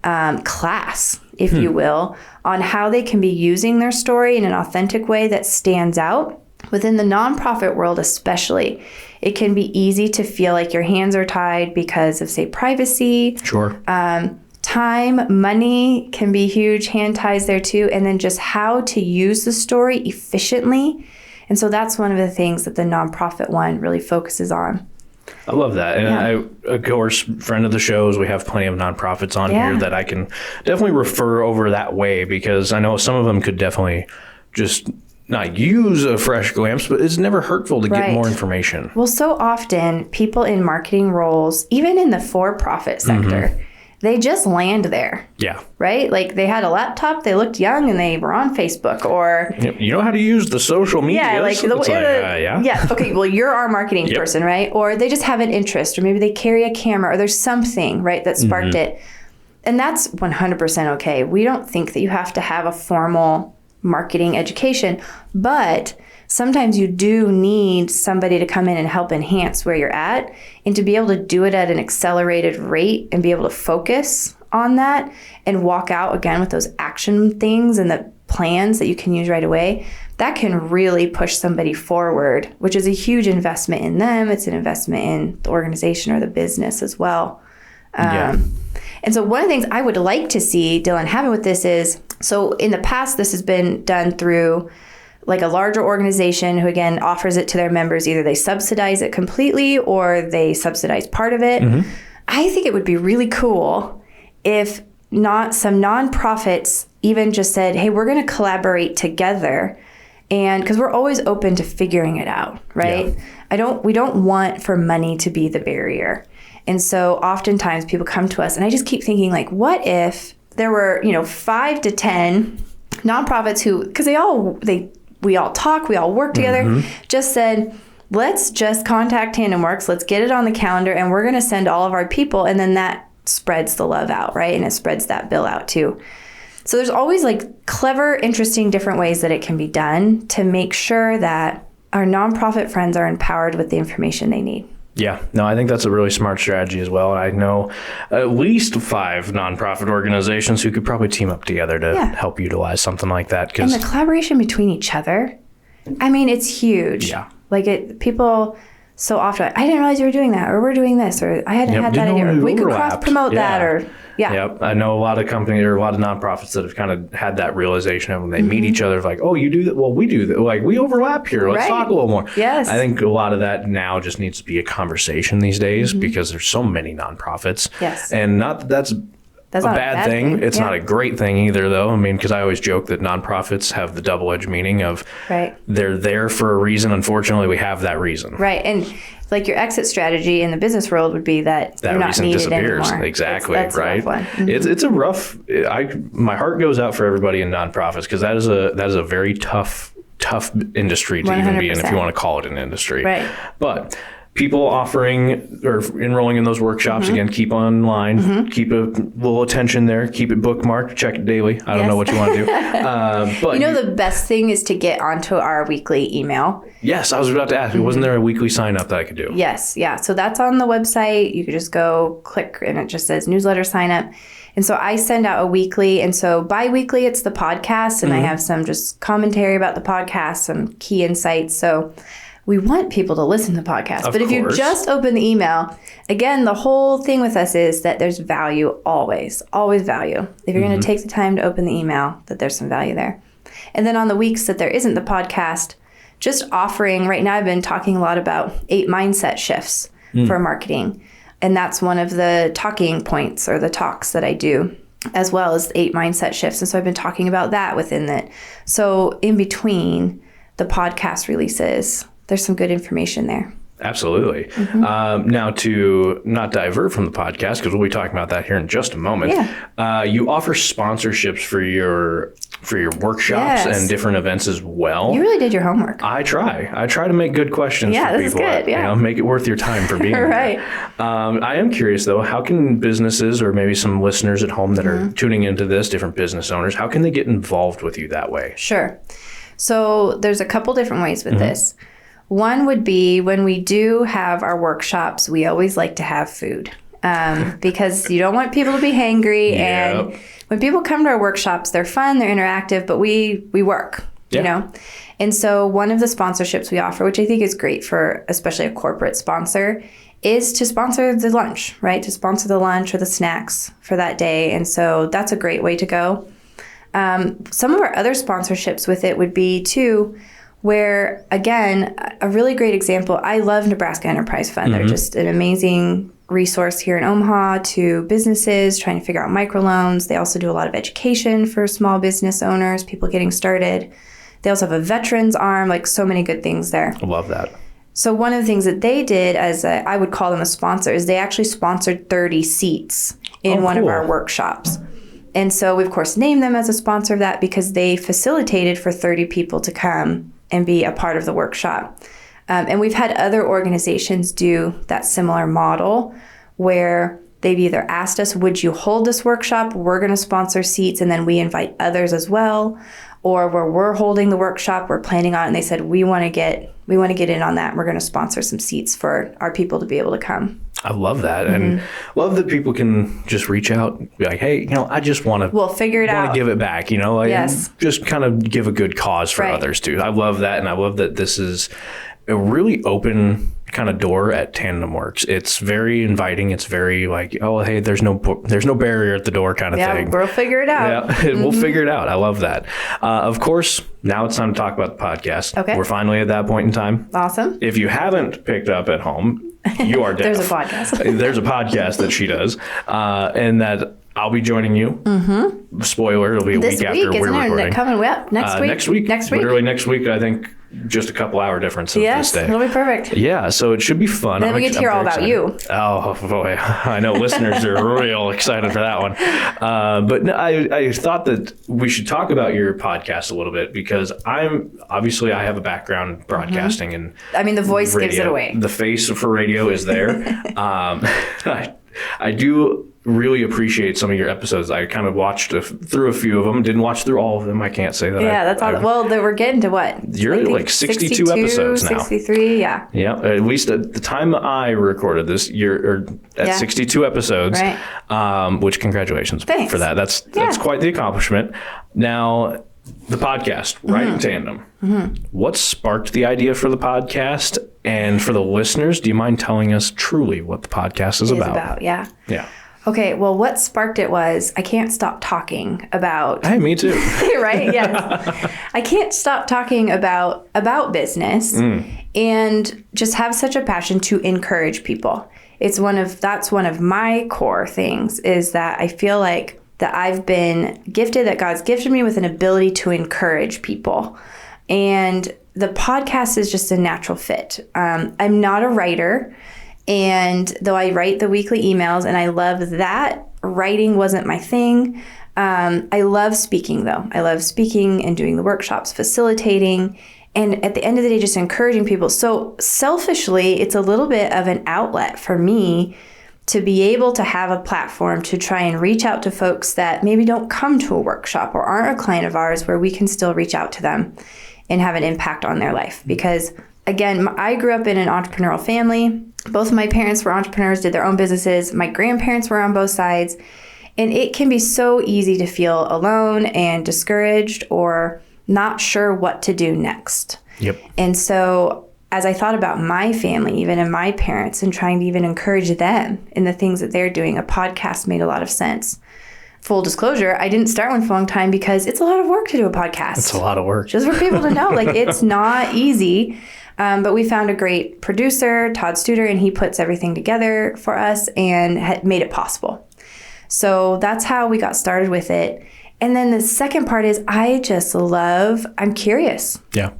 class, if you will, on how they can be using their story in an authentic way that stands out. Within the nonprofit world especially, it can be easy to feel like your hands are tied because of, say, privacy. Sure. Time, money can be huge hand ties there too. And then just how to use the story efficiently. And so that's one of the things that the nonprofit one really focuses on. I love that. And I, of course, friend of the shows, we have plenty of nonprofits on here that I can definitely refer over that way, because I know some of them could definitely just not use a fresh glimpse, but it's never hurtful to get more information. Well, so often people in marketing roles, even in the for-profit sector, they just land there. Yeah. Right? Like they had a laptop, they looked young, and they were on Facebook, or... You know how to use the social media. Yeah, like... Yeah, okay, well, you're our marketing person, right? Or they just have an interest, or maybe they carry a camera, or there's something, right, that sparked it. And that's 100% okay. We don't think that you have to have a formal marketing education, but sometimes you do need somebody to come in and help enhance where you're at, and to be able to do it at an accelerated rate and be able to focus on that and walk out again with those action things and the plans that you can use right away. That can really push somebody forward, which is a huge investment in them. It's an investment in the organization or the business as well. And so one of the things I would like to see, Dylan, happen with this is, so in the past, this has been done through like a larger organization who, again, offers it to their members. Either they subsidize it completely or they subsidize part of it. I think it would be really cool if not some nonprofits even just said, hey, we're going to collaborate together. And because we're always open to figuring it out, right? We don't want for money to be the barrier. And so oftentimes people come to us, and I just keep thinking, like, what if there were, 5 to 10 nonprofits who, because we all talk, we all work together, just said, let's just contact Tandem Works, let's get it on the calendar, and we're going to send all of our people, and then that spreads the love out, right? And it spreads that bill out too. So there's always like clever, interesting, different ways that it can be done to make sure that our nonprofit friends are empowered with the information they need. Yeah, no, I think that's a really smart strategy as well. I know at least 5 nonprofit organizations who could probably team up together to help utilize something like that. And the collaboration between each other, I mean, it's huge. Yeah. Like people so often, I didn't realize you were doing that, or we're doing this, or I hadn't had that idea, or we could cross-promote that, or... Yep. I know a lot of companies or a lot of nonprofits that have kind of had that realization of when they meet each other, like, oh, you do that? Well, we do that. Like, we overlap here. Let's talk a little more. Yes. I think a lot of that now just needs to be a conversation these days because there's so many nonprofits. Yes. And not that that's a bad thing. It's not a great thing either, though. I mean, because I always joke that nonprofits have the double-edged meaning of they're there for a reason. Unfortunately, we have that reason. Right. And like your exit strategy in the business world would be that you're not reason needed disappears. Anymore. Exactly. That's right. A rough one. It's a rough. My heart goes out for everybody in nonprofits, because that is a very tough industry to 100%. Even be in, if you want to call it an industry. Right. But people offering or enrolling in those workshops, again, keep online, keep a little attention there, keep it bookmarked, check it daily. I don't know what you want to do. But the best thing is to get onto our weekly email. Yes, I was about to ask. Wasn't there a weekly sign up that I could do? Yes. Yeah. So that's on the website. You could just go click and it just says newsletter sign up. And so I send out a weekly. And so bi-weekly, it's the podcast. And I have some just commentary about the podcast, some key insights. So we want people to listen to the podcast. But if you just open the email, again, the whole thing with us is that there's value always value. If you're going to take the time to open the email, that there's some value there. And then on the weeks that there isn't the podcast, just offering, right now I've been talking a lot about 8 mindset shifts for marketing. And that's one of the talking points or the talks that I do, as well as 8 mindset shifts. And so I've been talking about that within it. So in between the podcast releases, there's some good information there. Absolutely. Now, to not divert from the podcast, because we'll be talking about that here in just a moment, you offer sponsorships for your workshops and different events as well. You really did your homework. I try to make good questions for people. Good. Yeah. Make it worth your time for being right. there. I am curious, though, how can businesses or maybe some listeners at home that are tuning into this, different business owners, how can they get involved with you that way? Sure. So there's a couple different ways with this. One would be when we do have our workshops, we always like to have food because you don't want people to be hangry. And when people come to our workshops, they're fun, they're interactive, but we work, you know. And so one of the sponsorships we offer, which I think is great for especially a corporate sponsor, is to sponsor the lunch, right? To sponsor the lunch or the snacks for that day. And so that's a great way to go. Some of our other sponsorships with it would be too, where, again, a really great example, I love Nebraska Enterprise Fund. They're just an amazing resource here in Omaha to businesses trying to figure out microloans. They also do a lot of education for small business owners, people getting started. They also have a veterans arm, like so many good things there. I love that. So one of the things that they did, I would call them a sponsor, is they actually sponsored 30 seats in one of our workshops. And so we, of course, named them as a sponsor of that because they facilitated for 30 people to come and be a part of the workshop. And we've had other organizations do that similar model where they've either asked us, would you hold this workshop? We're going to sponsor seats, and then we invite others as well. Or where we're holding the workshop, we're planning on it, and they said, we want to get in on that. We're going to sponsor some seats for our people to be able to come. I love that. And love that people can just reach out and be like, hey, I just want to we'll figure it out. Give it back, just kind of give a good cause for others too. I love that. And I love that this is a really open kind of door at Tandem Works. It's very inviting. It's very like, oh, hey, there's no barrier at the door kind of thing. We'll figure it out. Yeah, we'll figure it out. I love that. Of course, now it's time to talk about the podcast. Okay. We're finally at that point in time. Awesome. If you haven't picked up at home, you are deaf. There's a podcast. There's a podcast that she does, and that I'll be joining you. Spoiler, it'll be a week after we're recording. Coming up next week. Next week. Literally next week, I think. Just a couple hour difference of this day. It'll be perfect. Yeah, so it should be fun. Then we get to hear all about you. Oh, boy. I know listeners are real excited for that one. But no, I thought that we should talk about your podcast a little bit because I have a background broadcasting and the voice radio. Gives it away. The face for radio is there. I do really appreciate some of your episodes. I kind of watched through a few of them. Didn't watch through all of them. I can't say that. Yeah, that's all. Well, we're getting to what? You're like 62 episodes now. 63, yeah. Yeah, at least at the time I recorded this, you're at 62 episodes. Right. Which congratulations for that. That's quite the accomplishment. Now, the podcast, Riding Tandem. What sparked the idea for the podcast? And for the listeners, do you mind telling us truly what the podcast is about? Yeah. Okay, well, what sparked it was I can't stop talking about... Hey, me too. Right? Yes. I can't stop talking about business and just have such a passion to encourage people. That's one of my core things is that I feel like that I've been gifted, that God's gifted me with an ability to encourage people. And the podcast is just a natural fit. I'm not a writer. And though I write the weekly emails and I love that, writing wasn't my thing. I love speaking though. I love speaking and doing the workshops, facilitating. And at the end of the day, just encouraging people. So selfishly, it's a little bit of an outlet for me to be able to have a platform to try and reach out to folks that maybe don't come to a workshop or aren't a client of ours, where we can still reach out to them and have an impact on their life. Because again, I grew up in an entrepreneurial family. Both of my parents were entrepreneurs, did their own businesses. My grandparents were on both sides. And it can be so easy to feel alone and discouraged or not sure what to do next. Yep. And so as I thought about my family, even and my parents, and trying to even encourage them in the things that they're doing, a podcast made a lot of sense. Full disclosure, I didn't start one for a long time because it's a lot of work to do a podcast. It's a lot of work. Just for people to know, like, it's not easy. But we found a great producer, Todd Studer, and he puts everything together for us and had made it possible. So that's how we got started with it. And then the second part is I'm curious. Yeah.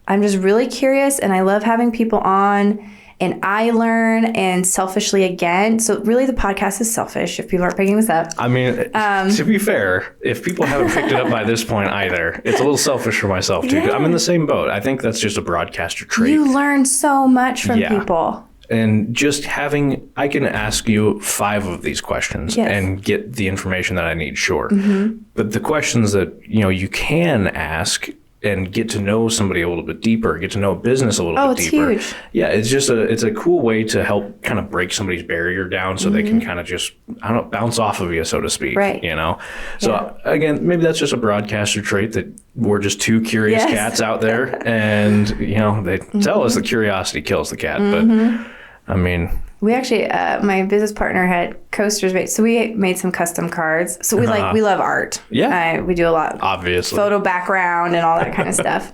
I'm just really curious, and I love having people on, and I learn, and selfishly again. So really the podcast is selfish, if people aren't picking this up. I mean, to be fair, if people haven't picked it up by this point either, it's a little selfish for myself too. Yeah. I'm in the same boat. I think that's just a broadcaster trait. You learn so much from people. And just I can ask you 5 of these questions and get the information that I need, sure. Mm-hmm. But the questions that, you can ask and get to know somebody a little bit deeper, get to know a business a little bit deeper. Huge. Yeah, it's just it's a cool way to help kind of break somebody's barrier down so they can kind of just, bounce off of you, so to speak. Right. So again, maybe that's just a broadcaster trait that we're just 2 curious cats out there, and, they tell us that curiosity kills the cat, but I mean, we actually, my business partner had coasters made, so we made some custom cards. So we love art. Yeah. We do a lot, obviously, photo background and all that kind of stuff.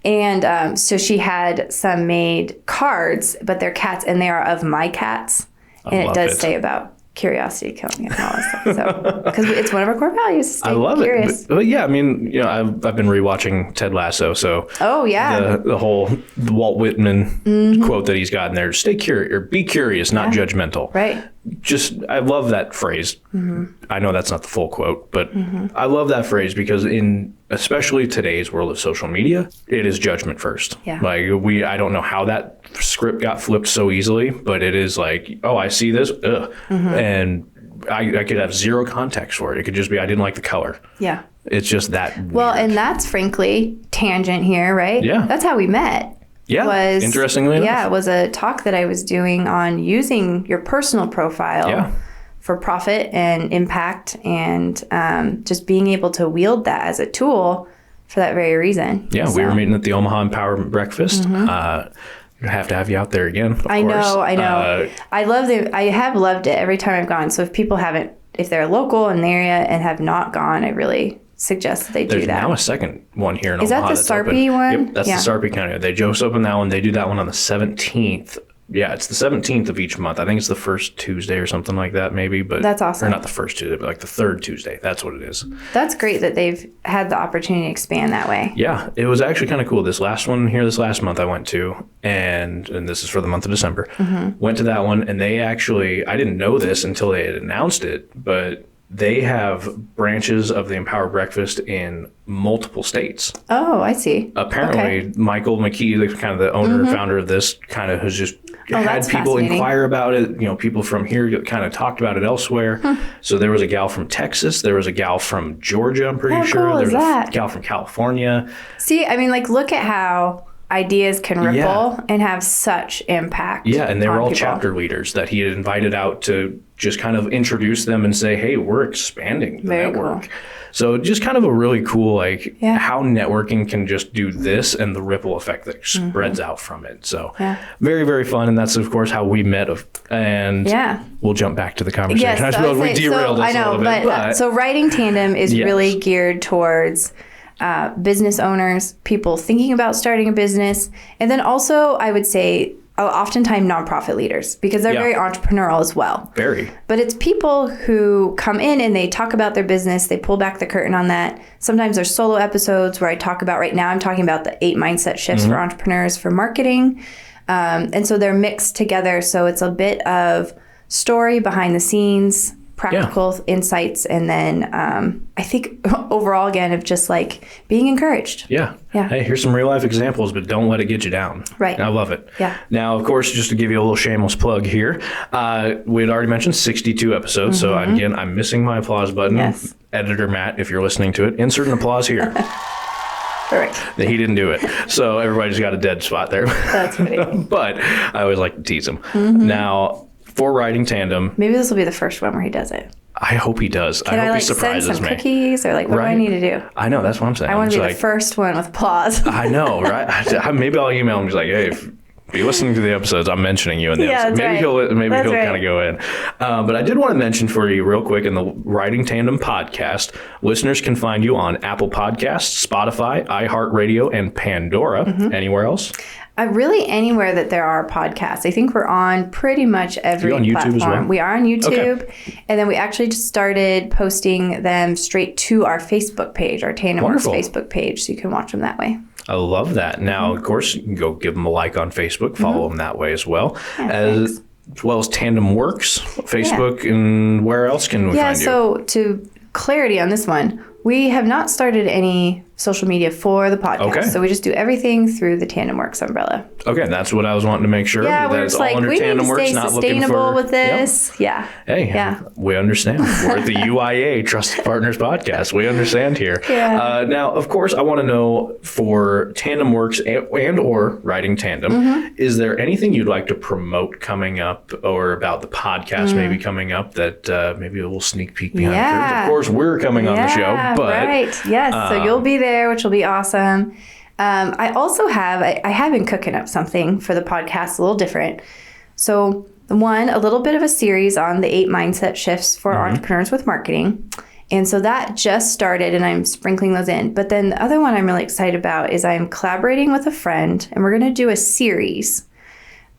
And so she had some made cards, but they're cats, and they are of my cats, and it does say about curiosity killing it and all that stuff. So because it's one of our core values. I love it. But yeah, I mean, I've been rewatching Ted Lasso, so the whole Walt Whitman quote that he's got in there: "Stay curious, or be curious, not judgmental." Right. I love that phrase. Mm-hmm. I know that's not the full quote, but I love that phrase because especially today's world of social media, it is judgment first. Yeah. Like I don't know how that script got flipped so easily, but it is like, oh, I see this, and I could have zero context for it. It could just be I didn't like the color. Yeah. It's just that well, weird. And that's frankly tangent here, right? Yeah. That's how we met. Yeah, interestingly enough. Yeah, it was a talk that I was doing on using your personal profile for profit and impact, and just being able to wield that as a tool for that very reason. Yeah, we were meeting at the Omaha Empowerment Breakfast. Have to have you out there again, of course. I know. I have loved it every time I've gone. So if they're local in the area and have not gone, I really suggest that they do that. There's now a second one here in Omaha. Is that the Sarpy one? Yep, that's the Sarpy County. They just opened that one. They do that one on the 17th. Yeah, it's the 17th of each month. I think it's the first Tuesday or something like that, maybe. But that's awesome. Or not the first Tuesday, but like the third Tuesday. That's what it is. That's great that they've had the opportunity to expand that way. Yeah, it was actually kind of cool. This last month I went to, and this is for the month of December. Went to that one, and they actually, I didn't know this until they had announced it, but they have branches of the Empower Breakfast in multiple states. Oh, I see. Apparently, Michael McKee, the kind of the owner and founder of this, kind of has just had people inquire about it. People from here kind of talked about it elsewhere. So there was a gal from Texas. There was a gal from Georgia, I'm pretty sure. Cool There was a gal from California. See, I mean, look at how ideas can ripple and have such impact. Yeah, and they were all people. chapter leaders that he had invited out to just kind of introduce them and say, hey, we're expanding the network. Cool. So just kind of a really cool, how networking can just do this and the ripple effect that spreads out from it. So very, very fun. And that's, of course, how we met. And we'll jump back to the conversation. Yes, I suppose we derailed us a little bit. But so Riding Tandem is really geared towards business owners, people thinking about starting a business. And then also, I would say, oftentimes nonprofit leaders, because they're very entrepreneurial as well. Very. But it's people who come in and they talk about their business. They pull back the curtain on that. Sometimes there's solo episodes where I talk about, right now I'm talking about the 8 mindset shifts for entrepreneurs for marketing. And so they're mixed together. So it's a bit of story behind the scenes, practical insights, and then I think overall, again, of just like being encouraged. Yeah. Hey, here's some real life examples, but don't let it get you down. Right. I love it. Yeah. Now, of course, just to give you a little shameless plug here, we had already mentioned 62 episodes. So again, I'm missing my applause button. Yes. Editor Matt, if you're listening to it, insert an applause here. All right. That he didn't do it. So everybody just got a dead spot there. That's funny. But I always like to tease him. Now, for Riding Tandem, Maybe this will be the first one where he does it. I hope he does. Can I hope like he surprises send some me. cookies, or like what do I need to do? I know, that's what I'm saying. I want to be It's the first one with applause. I know, right? Maybe I'll email him. He's like, hey, if you're listening to the episodes, I'm mentioning you in the episode. Maybe he'll kind of go in. But I did want to mention for you real quick, in the Riding Tandem podcast, listeners can find you on Apple Podcasts, Spotify, iHeartRadio, and Pandora. Anywhere else? Really anywhere that there are podcasts. I think we're on pretty much every You're on YouTube platform. as well? We are on YouTube. Okay. And then we actually just started posting them straight to our Facebook page, our Tandem Works Facebook page, so you can watch them that way. I love that. Now, of course, you can go give them a like on Facebook, follow them that way as well. Yeah, as well as Tandem Works, Facebook, and where else can we find you? So to clarity on this one, we have not started any social media for the podcast. Okay. So we just do everything through the Tandem Works umbrella. Okay, that's what I was wanting to make sure. Yeah, we're that just it's all like, under we need Tandem to Works, stay not looking sustainable for, with this. Yep. Yeah. Hey, we understand. We're at the UIA, Trusted Partners Podcast. We understand here. Yeah. Now, of course, I want to know for Tandem Works and or Riding Tandem, is there anything you'd like to promote coming up, or about the podcast maybe coming up that maybe a little sneak peek behind the curtains? Of course, we're coming on the show, but right. Yes. So you'll be there, which will be awesome. I also have been cooking up something for the podcast, a little different. So one, a little bit of a series on the 8 mindset shifts for entrepreneurs with marketing. And so that just started, and I'm sprinkling those in. But then the other one I'm really excited about is I'm collaborating with a friend, and we're going to do a series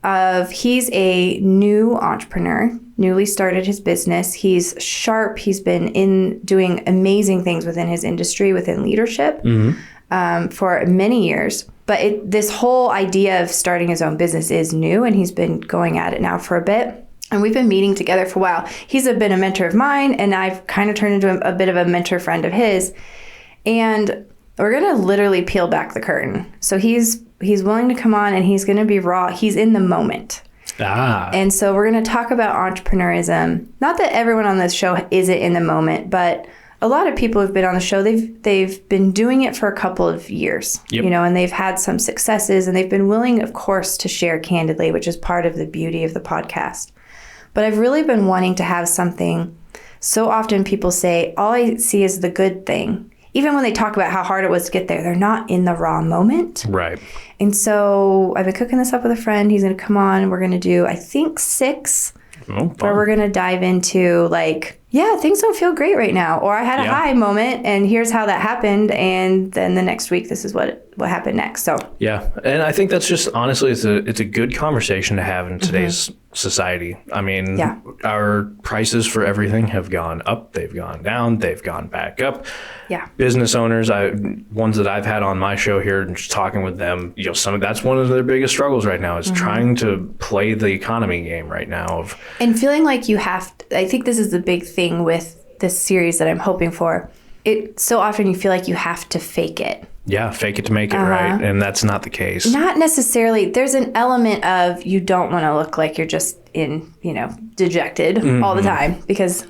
of, he's a new entrepreneur, newly started his business. He's sharp. He's been doing amazing things within his industry, within leadership. For many years. But this whole idea of starting his own business is new, and he's been going at it now for a bit. And we've been meeting together for a while. He's been a mentor of mine, and I've kind of turned into a bit of a mentor friend of his. And we're going to literally peel back the curtain. So he's willing to come on, and he's going to be raw. He's in the moment. And so we're going to talk about entrepreneurism. Not that everyone on this show isn't in the moment, but a lot of people who've been on the show, they've been doing it for a couple of years, and they've had some successes, and they've been willing, of course, to share candidly, which is part of the beauty of the podcast. But I've really been wanting to have something. So often people say, all I see is the good thing. Even when they talk about how hard it was to get there, they're not in the raw moment. Right. And so I've been cooking this up with a friend. He's going to come on, and we're going to do, I think, 6 where we're going to dive into things don't feel great right now. Or I had a high moment, and here's how that happened. And then the next week, this is what happened next. So yeah. And I think that's just, honestly, it's a good conversation to have in today's society. I mean, our prices for everything have gone up. They've gone down. They've gone back up. Yeah. Business owners, ones that I've had on my show here, and just talking with them, that's one of their biggest struggles right now is trying to play the economy game right now. And feeling like you have to, I think this is the big thing with this series that I'm hoping for. So often you feel like you have to fake it. Yeah, fake it to make it, right? And that's not the case. Not necessarily. There's an element of you don't want to look like you're just dejected all the time, because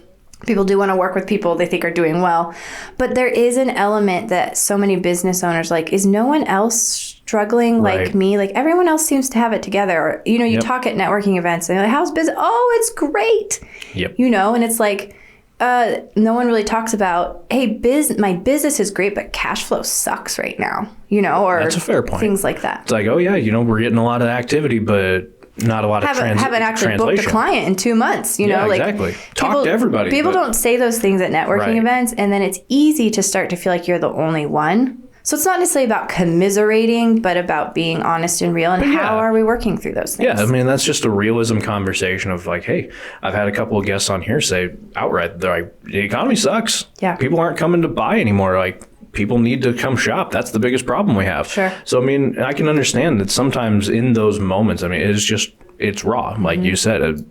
people do want to work with people they think are doing well. But there is an element that so many business owners is no one else struggling like me? Like everyone else seems to have it together. Or, you talk at networking events and you're like, how's business? Oh, it's great. Yep. And it's like, no one really talks about, hey, my business is great, but cash flow sucks right now, or that's a fair point. Things like that. It's like, oh yeah, we're getting a lot of activity, but not a lot of translation. Haven't actually booked a client in 2 months, exactly. Talk to everybody. People don't say those things at networking events, and then it's easy to start to feel like you're the only one. So it's not necessarily about commiserating, but about being honest and real. And how are we working through those things? Yeah, I mean, that's just a realism conversation of like, hey, I've had a couple of guests on here say outright, they're like, the economy sucks. Yeah. People aren't coming to buy anymore. Like, people need to come shop. That's the biggest problem we have. Sure. So, I mean, I can understand that sometimes in those moments, I mean, it's raw. Like you said,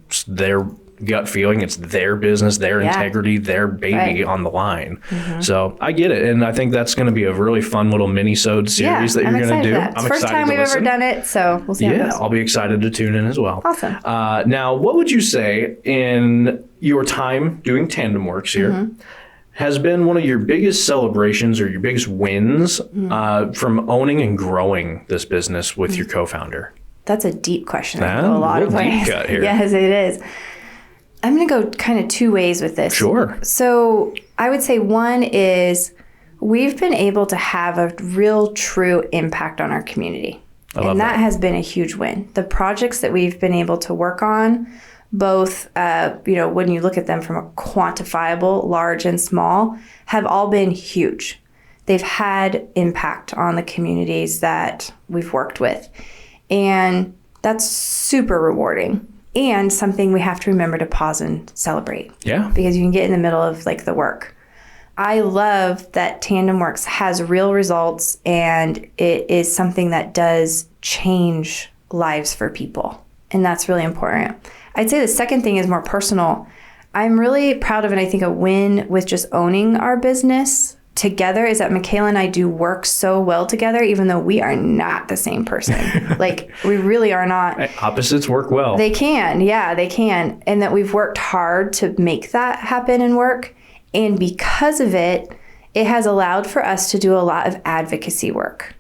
gut feeling. It's their business, their integrity, their baby on the line. So I get it. And I think that's going to be a really fun little mini-sode series that you're going to do. I'm excited. First time we've ever done it, so we'll see how it goes. I'll be excited to tune in as well. Awesome. Now, what would you say in your time doing Tandem Works here has been one of your biggest celebrations or your biggest wins from owning and growing this business with your co-founder? That's a deep question. A lot of ways. Here. Yes, it is. I'm going to go kind of two ways with this. Sure. So I would say one is we've been able to have a real true impact on our community. And that has been a huge win. The projects that we've been able to work on, both, when you look at them from a quantifiable, large and small, have all been huge. They've had impact on the communities that we've worked with. And that's super rewarding and something we have to remember to pause and celebrate. Yeah. Because you can get in the middle of the work. I love that Tandem Works has real results and it is something that does change lives for people. And that's really important. I'd say the second thing is more personal. I'm really proud of, and I think a win with just owning our business together is that Michaela and I do work so well together, even though we are not the same person. We really are not. Opposites work well. They can. Yeah, they can. And that we've worked hard to make that happen and work. And because of it, it has allowed for us to do a lot of advocacy work.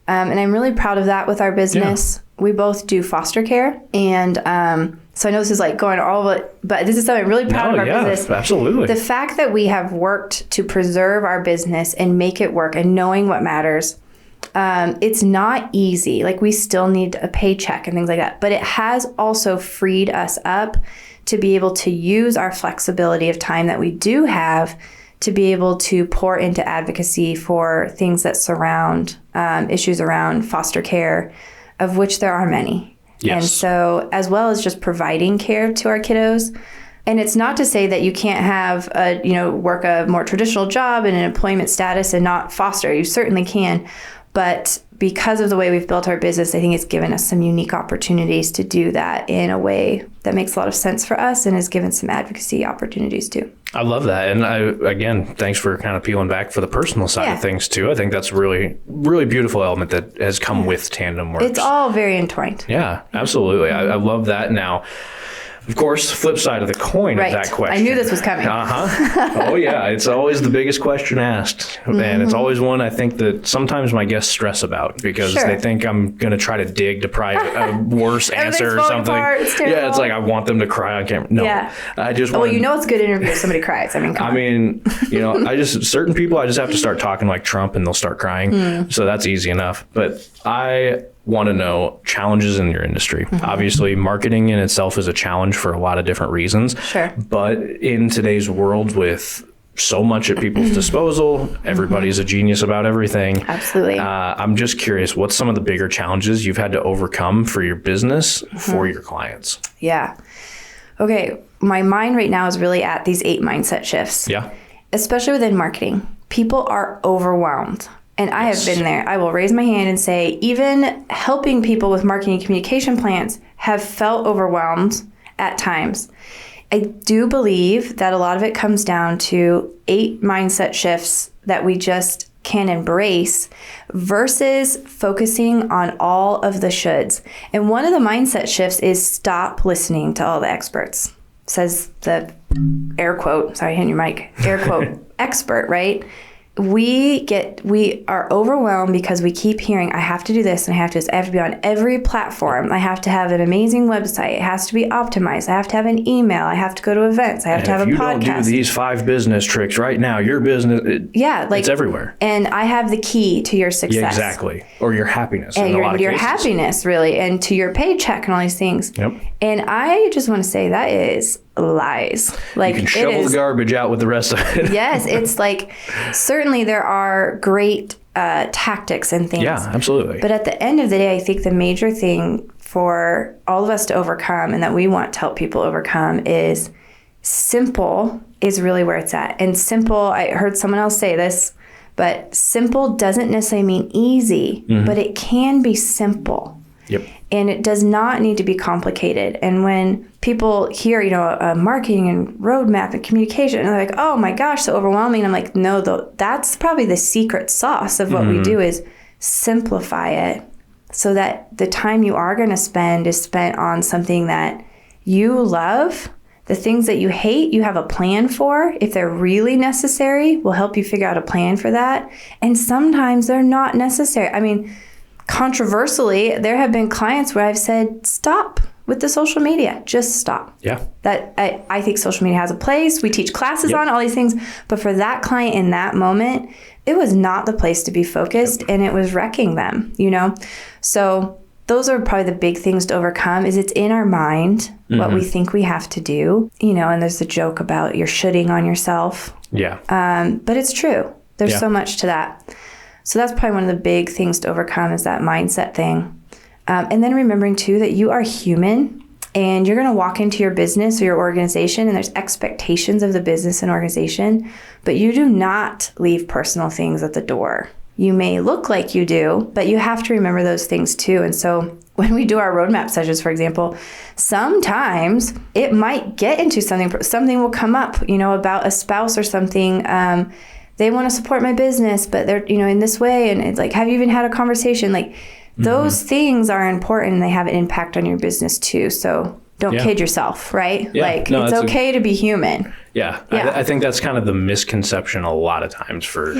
And I'm really proud of that with our business. Yeah. We both do foster care. And so I know this is going all of it, but this is something I'm really proud of our business. Absolutely. The fact that we have worked to preserve our business and make it work and knowing what matters, it's not easy. We still need a paycheck and things like that. But it has also freed us up to be able to use our flexibility of time that we do have to be able to pour into advocacy for things that surround issues around foster care, of which there are many. Yes. And so, as well as just providing care to our kiddos. And it's not to say that you can't have work a more traditional job in an employment status and not foster. You certainly can. But because of the way we've built our business, I think it's given us some unique opportunities to do that in a way that makes a lot of sense for us and has given some advocacy opportunities too. I love that. And again, thanks for kind of peeling back for the personal side of things too. I think that's a really, really beautiful element that has come with Tandem Works. It's all very entwined. Yeah, absolutely. I love that. Now, of course, flip side of the coin of that question. I knew this was coming. Oh, yeah. It's always the biggest question asked. And it's always one I think that sometimes my guests stress about because they think I'm going to try to dig to pry a worse answer or something. It's yeah, it's I want them to cry on camera. No. Yeah. I just want... Well, it's a good interview if somebody cries. Come on. Certain people, I just have to start talking like Trump and they'll start crying. So that's easy enough. But I want to know challenges in your industry. Obviously, marketing in itself is a challenge for a lot of different reasons. Sure. But in today's world with so much at people's disposal, everybody's a genius about everything. Absolutely. I'm just curious, what's some of the bigger challenges you've had to overcome for your business, for your clients? Yeah. Okay. My mind right now is really at these 8 mindset shifts. Yeah. Especially within marketing. People are overwhelmed. And I have been there. I will raise my hand and say, even helping people with marketing and communication plans have felt overwhelmed at times. I do believe that a lot of it comes down to 8 mindset shifts that we just can embrace versus focusing on all of the shoulds. And one of the mindset shifts is stop listening to all the experts, says the air quote, sorry, hand your mic, air quote, expert, right? We are overwhelmed because we keep hearing, I have to do this and I have to be on every platform. I have to have an amazing website. It has to be optimized. I have to have an email. I have to go to events. I have to have a podcast. If you don't do these 5 business tricks right now, your business, it's everywhere. And I have the key to your success. Yeah, exactly. Or your happiness. And your happiness, really, and to your paycheck and all these things. Yep. And I just want to say that is lies. You can shovel the garbage out with the rest of it. Yes, it's certainly there are great tactics and things. Yeah, absolutely. But at the end of the day, I think the major thing for all of us to overcome and that we want to help people overcome is simple is really where it's at. And simple, I heard someone else say this, but simple doesn't necessarily mean easy, but it can be simple. Yep. And it does not need to be complicated. And when people hear, marketing and roadmap and communication, and they're like, oh my gosh, so overwhelming. I'm like, no, that's probably the secret sauce of what we do is simplify it so that the time you are going to spend is spent on something that you love. The things that you hate, you have a plan for. If they're really necessary, we'll help you figure out a plan for that. And sometimes they're not necessary. I mean, controversially, there have been clients where I've said, stop with the social media. Just stop. Yeah. That I think social media has a place. We teach classes on all these things. But for that client in that moment, it was not the place to be focused, and it was wrecking them, So those are probably the big things to overcome. Is it's in our mind what we think we have to do, and there's the joke about you're shoulding on yourself. Yeah. But it's true. There's so much to that. So that's probably one of the big things to overcome is that mindset thing. And then remembering too that you are human and you're going to walk into your business or your organization and there's expectations of the business and organization, but you do not leave personal things at the door. You may look like you do, but you have to remember those things too. And so when we do our roadmap sessions, for example, sometimes it might get into something will come up, about a spouse or something. They want to support my business, but they're, in this way. And it's like, have you even had a conversation? Like those things are important and they have an impact on your business too. So don't kid yourself, right? Yeah. It's okay to be human. Yeah. I think that's kind of the misconception a lot of times for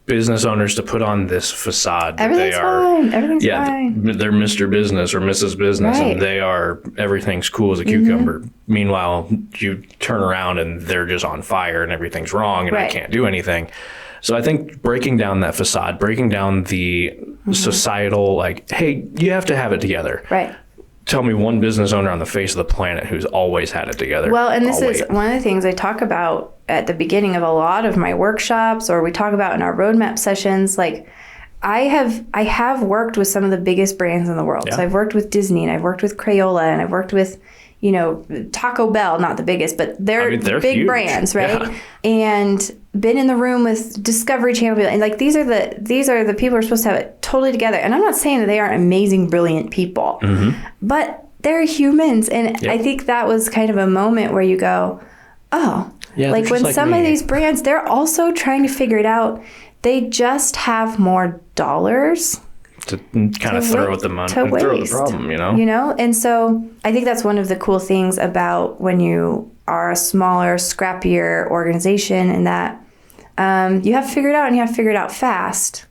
business owners to put on this facade that Everything's fine. Everything's fine. They're Mr. Business or Mrs. Business, and they are, everything's cool as a cucumber. Meanwhile, you turn around and they're just on fire and everything's wrong and I can't do anything. So I think breaking down that facade, breaking down the societal, like, hey, you have to have it together. Right. Tell me one business owner on the face of the planet who's always had it together. Well, and this is one of the things I talk about at the beginning of a lot of my workshops, or we talk about in our roadmap sessions. Like, I have worked with some of the biggest brands in the world. So I've worked with Disney, and I've worked with Crayola, and I've worked with, Taco Bell, not the biggest, but they're big huge brands, right? Yeah. And been in the room with Discovery Channel, and like these are the people who are supposed to have it totally together. And I'm not saying that they aren't amazing, brilliant people, but they're humans. And I think that was kind of a moment where you go, oh, like when some of these brands, they're also trying to figure it out. They just have more dollars to kind of throw at the money, throw at the problem, And so I think that's one of the cool things about when you are a smaller, scrappier organization, and that you have to figure it out, and you have to figure it out fast,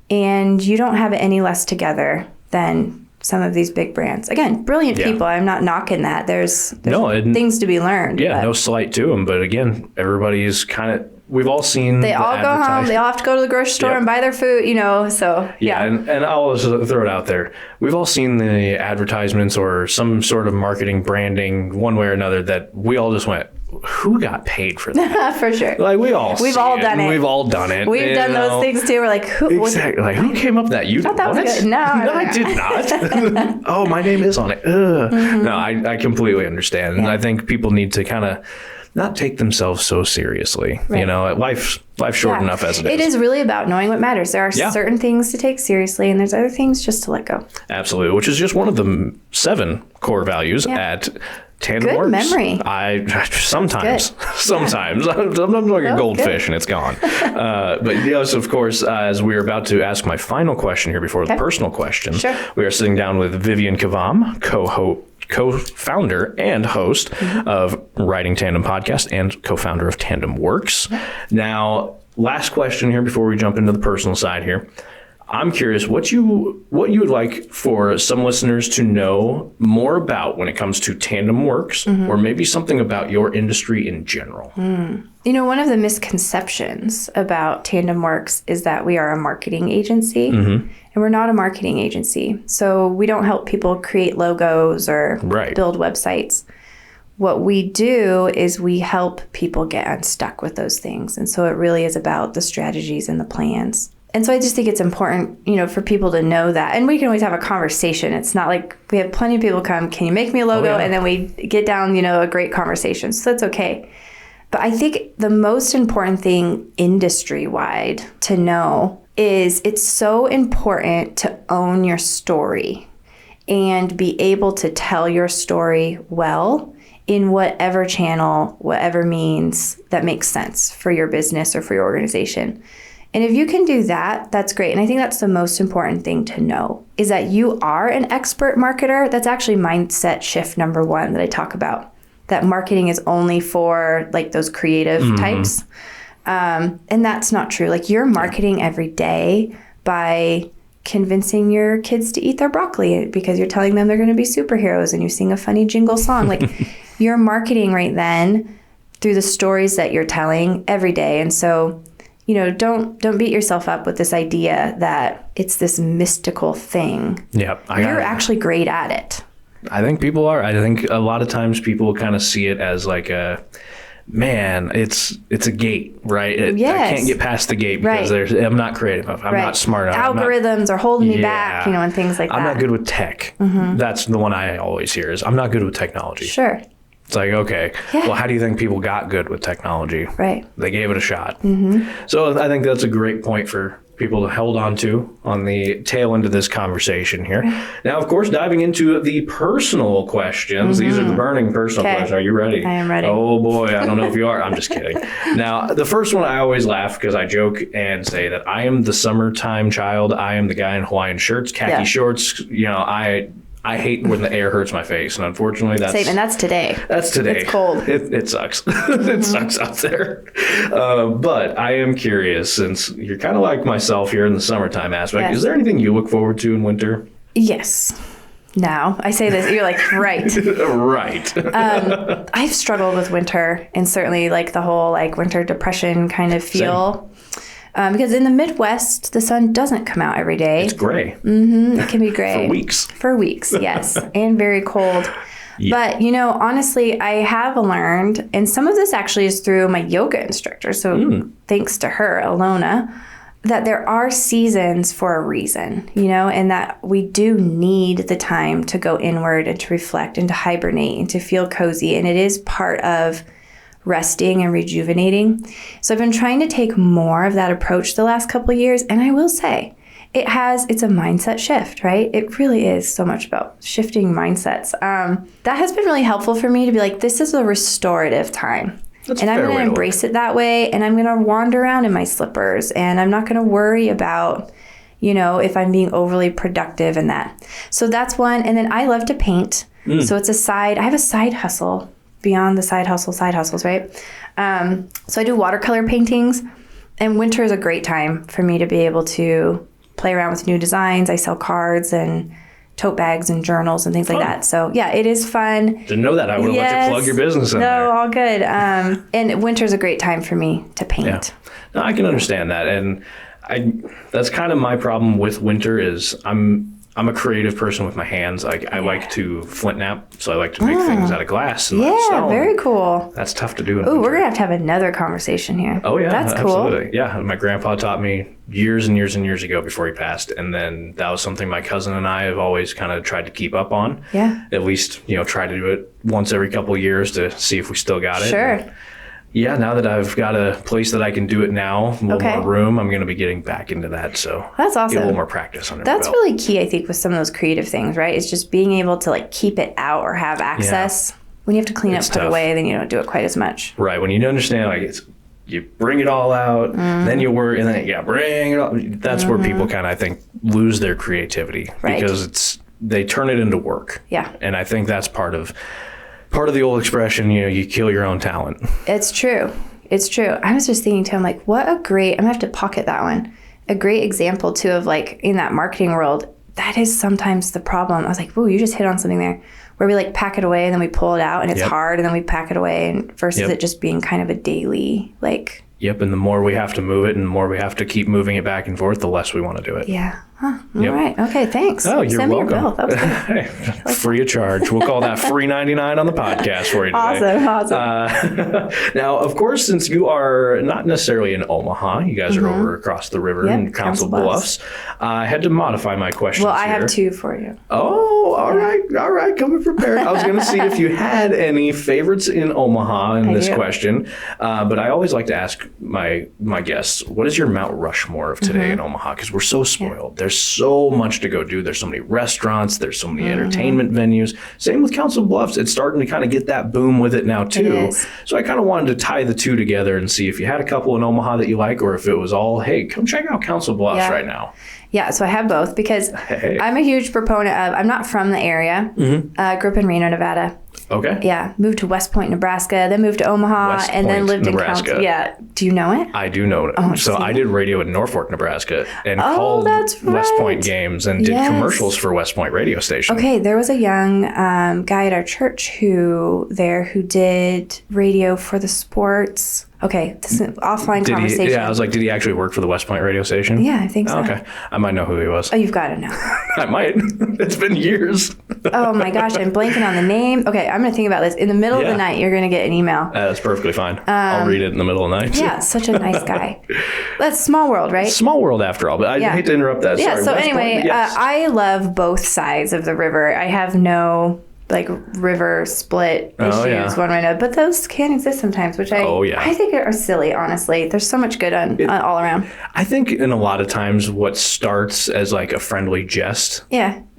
and you don't have it any less together than some of these big brands. Again, brilliant people. I'm not knocking that. There's things to be learned. Yeah, no slight to them, but again, everybody's kind of. We've all seen. They all go home. They all have to go to the grocery store and buy their food, So and I'll just throw it out there. We've all seen the advertisements or some sort of marketing branding, one way or another, that we all just went, "Who got paid for that?" For sure. Like we've all done it. We've done those things too. We're like, who? Exactly. Like who came up with that? You thought that was good. No, I did not. Oh, my name is on it. No, I completely understand, and I think people need to kind of not take themselves so seriously. Life's short enough as it is. It is really about knowing what matters. There are certain things to take seriously, and there's other things just to let go. Absolutely, which is just one of the 7 core values at Tandem Works. Good memory. Sometimes I'm like a goldfish and it's gone. But yes, of course, as we're about to ask my final question here before the personal question, we are sitting down with Vivian Kvam, co-founder and host of Riding Tandem podcast and co-founder of Tandem Works. Now, last question here before we jump into the personal side here. I'm curious what you would like for some listeners to know more about when it comes to Tandem Works, or maybe something about your industry in general. One of the misconceptions about Tandem Works is that we are a marketing agency, and we're not a marketing agency. So we don't help people create logos or build websites. What we do is we help people get unstuck with those things. And so it really is about the strategies and the plans. And so I just think it's important, for people to know that. And we can always have a conversation. It's not like we have plenty of people come, can you make me a logo? And then we get down, a great conversation. So that's okay. But I think the most important thing industry-wide to know is it's so important to own your story and be able to tell your story well in whatever channel, whatever means that makes sense for your business or for your organization. And if you can do that, that's great. And I think that's the most important thing to know, is that you are an expert marketer. That's actually mindset shift number 1 that I talk about, that marketing is only for like those creative types. And that's not true. Like, you're marketing every day by convincing your kids to eat their broccoli because you're telling them they're going to be superheroes and you sing a funny jingle song. Like, you're marketing right then through the stories that you're telling every day. And so, don't beat yourself up with this idea that it's this mystical thing. Yeah. You're actually great at it. I think people are. I think a lot of times people kind of see it as like it's a gate, right? Yes. I can't get past the gate because I'm not creative enough. I'm not smart enough. Algorithms are holding me back, and things like that. I'm not good with tech. That's the one I always hear is I'm not good with technology. Sure. It's like, okay, well, how do you think people got good with technology? Right. They gave it a shot. So I think that's a great point for people to hold on to on the tail end of this conversation here. Now, of course, diving into the personal questions. These are the burning personal questions. Are you ready? I am ready. Oh, boy. I don't know if you are. I'm just kidding. Now, the first one, I always laugh because I joke and say that I am the summertime child. I am the guy in Hawaiian shirts, khaki shorts. I hate when the air hurts my face, and unfortunately, that's same. And that's today. That's today. It's cold. It sucks. It sucks out there. But I am curious, since you're kind of like myself here in the summertime aspect. Is there anything you look forward to in winter? Yes. Now I say this, you're like, right. Right. I've struggled with winter, and certainly like the whole like winter depression kind of feel. Because in the Midwest, the sun doesn't come out every day. It's gray. It can be gray. For weeks, yes. And very cold. Yeah. But, honestly, I have learned, and some of this actually is through my yoga instructor, so thanks to her, Alona, that there are seasons for a reason, and that we do need the time to go inward and to reflect and to hibernate and to feel cozy. And it is part of resting and rejuvenating. So I've been trying to take more of that approach the last couple of years. And I will say, it's a mindset shift, right? It really is so much about shifting mindsets. That has been really helpful for me to be like, this is a restorative time. And I'm going to embrace it that way. And I'm going to wander around in my slippers. And I'm not going to worry about, if I'm being overly productive in that. So that's one. And then I love to paint. So I have a side hustle beyond the side hustles, right? So I do watercolor paintings, and winter is a great time for me to be able to play around with new designs. I sell cards and tote bags and journals and things like that. So yeah, it is fun. Didn't know that. I would have let you plug your business in there. No, all good. And winter's a great time for me to paint. Yeah. No, I can understand that. And that's kind of my problem with winter is I'm a creative person with my hands. I like to flint knap, so I like to make things out of glass and stone. Very cool. That's tough to do. Oh, we're gonna have to have another conversation here. Oh yeah, that's cool. Absolutely. Yeah, my grandpa taught me years and years and years ago before he passed, and then that was something my cousin and I have always kind of tried to keep up on. Yeah. At least try to do it once every couple of years to see if we still got it. Sure. And yeah, now that I've got a place that I can do it now, a little more room, I'm going to be getting back into that. So that's awesome. Get a little more practice on it. That's really key, I think, with some of those creative things, right? It's just being able to like keep it out or have access. Yeah. When you have to clean up, put away, then you don't do it quite as much. Right. When you understand, like you bring it all out, then you work, and then bring it all. That's where people kind of, I think, lose their creativity because they turn it into work. Yeah. And I think that's part of the old expression, you kill your own talent. It's true. I was just thinking too, I'm like, I'm going to have to pocket that one. A great example too of like in that marketing world, that is sometimes the problem. I was like, whoa, you just hit on something there where we like pack it away and then we pull it out and it's hard and then we pack it away and versus it just being kind of a daily like. Yep. And the more we have to move it and the more we have to keep moving it back and forth, the less we want to do it. Yeah. Huh. All right. Okay. Thanks. Oh, you're Send welcome. Me your bill. That was good. Free of charge. We'll call that free 99 on the podcast for you today. Awesome. Now, of course, since you are not necessarily in Omaha, you guys are over across the river in Council Bluffs. I had to modify my questions. Well, I have two for you. Oh, all right. Coming prepared. I was going to see if you had any favorites in Omaha in this question. But I always like to ask my guests, what is your Mount Rushmore of today in Omaha? Because we're so spoiled. There's there's so much to go do. There's so many restaurants, there's so many entertainment venues. Same with Council Bluffs. It's starting to kind of get that boom with it now too. So I kind of wanted to tie the two together and see if you had a couple in Omaha that you like, or if it was all, hey, come check out Council Bluffs right now. Yeah, so I have both because I'm a huge proponent of, I'm not from the area. Grew up in Reno, Nevada. Okay. Yeah, moved to West Point, Nebraska, then moved to Omaha, and then lived in Council. Yeah, do you know it? I do know it. So I did radio in Norfolk, Nebraska, and called West Point games and did commercials for West Point radio station. Okay, there was a young guy at our church who did radio for the sports. Okay, this is an offline conversation. I was like, did he actually work for the West Point radio station? Yeah, I think so. Okay, I might know who he was. Oh, you've got to know. I might. It's been years. Oh my gosh, I'm blanking on the name. Okay, I'm going to think about this. In the middle of the night, you're going to get an email. That's perfectly fine. I'll read it in the middle of the night. Yeah, such a nice guy. That's small world, right? Small world after all, but I hate to interrupt that. Yeah, Sorry, so West anyway, Point, yes. I love both sides of the river. I have no river split issues one way or another, but those can exist sometimes, which I think are silly, honestly. There's so much good all around. I think in a lot of times what starts as like a friendly jest,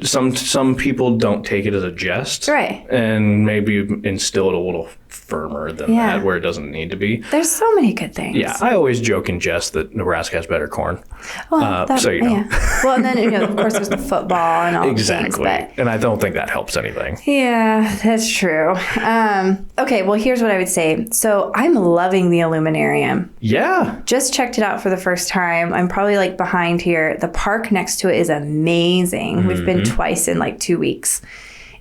some people don't take it as a jest, right? And maybe instill it a little firmer than that, where it doesn't need to be. There's so many good things. Yeah, I always joke and jest that Nebraska has better corn. Well, so you know. Yeah. Well, and then of course there's the football and all exactly. the things, and I don't think that helps anything. Yeah, that's true. Okay, well here's what I would say. So I'm loving the Illuminarium. Yeah. Just checked it out for the first time. I'm probably behind here. The park next to it is amazing. We've been twice in 2 weeks.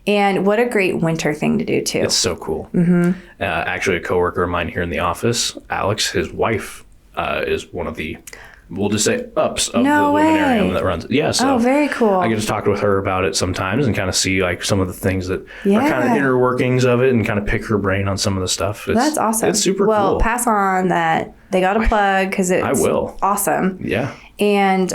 And what a great winter thing to do, too. It's so cool. Actually, a coworker of mine here in the office, Alex, his wife, is one of the, we'll just say, ups of the Illuminarium that runs it. Yeah, so very cool. I get to talk with her about it sometimes and kind of see some of the things that are kind of inner workings of it and kind of pick her brain on some of the stuff. That's awesome. It's super cool. Well, pass on that they got a plug because it's awesome. Yeah. And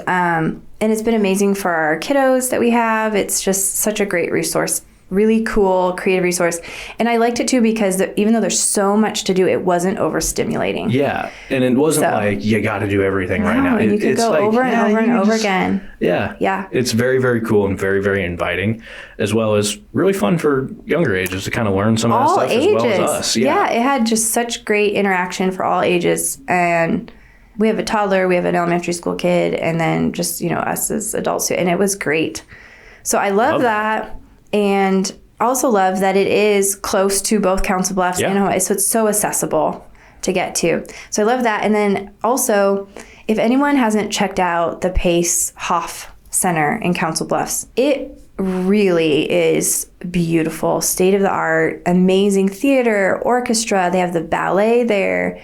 it's been amazing for our kiddos that we have. It's just such a great resource. Really cool, creative resource. And I liked it too because even though there's so much to do, it wasn't overstimulating. Yeah. And it wasn't you got to do everything right now. You could go over and over and over again. Yeah. Yeah. It's very, very cool and very, very inviting, as well as really fun for younger ages to kind of learn some of that stuff as well as us. Yeah. It had just such great interaction for all ages. And we have a toddler, we have an elementary school kid, and then just, us as adults too. And it was great. So I love that. And also love that it is close to both Council Bluffs and Hawaii, so it's so accessible to get to. So I love that. And then also, if anyone hasn't checked out the Pace Hoff Center in Council Bluffs, it really is beautiful, state of the art, amazing theater, orchestra. They have the ballet there.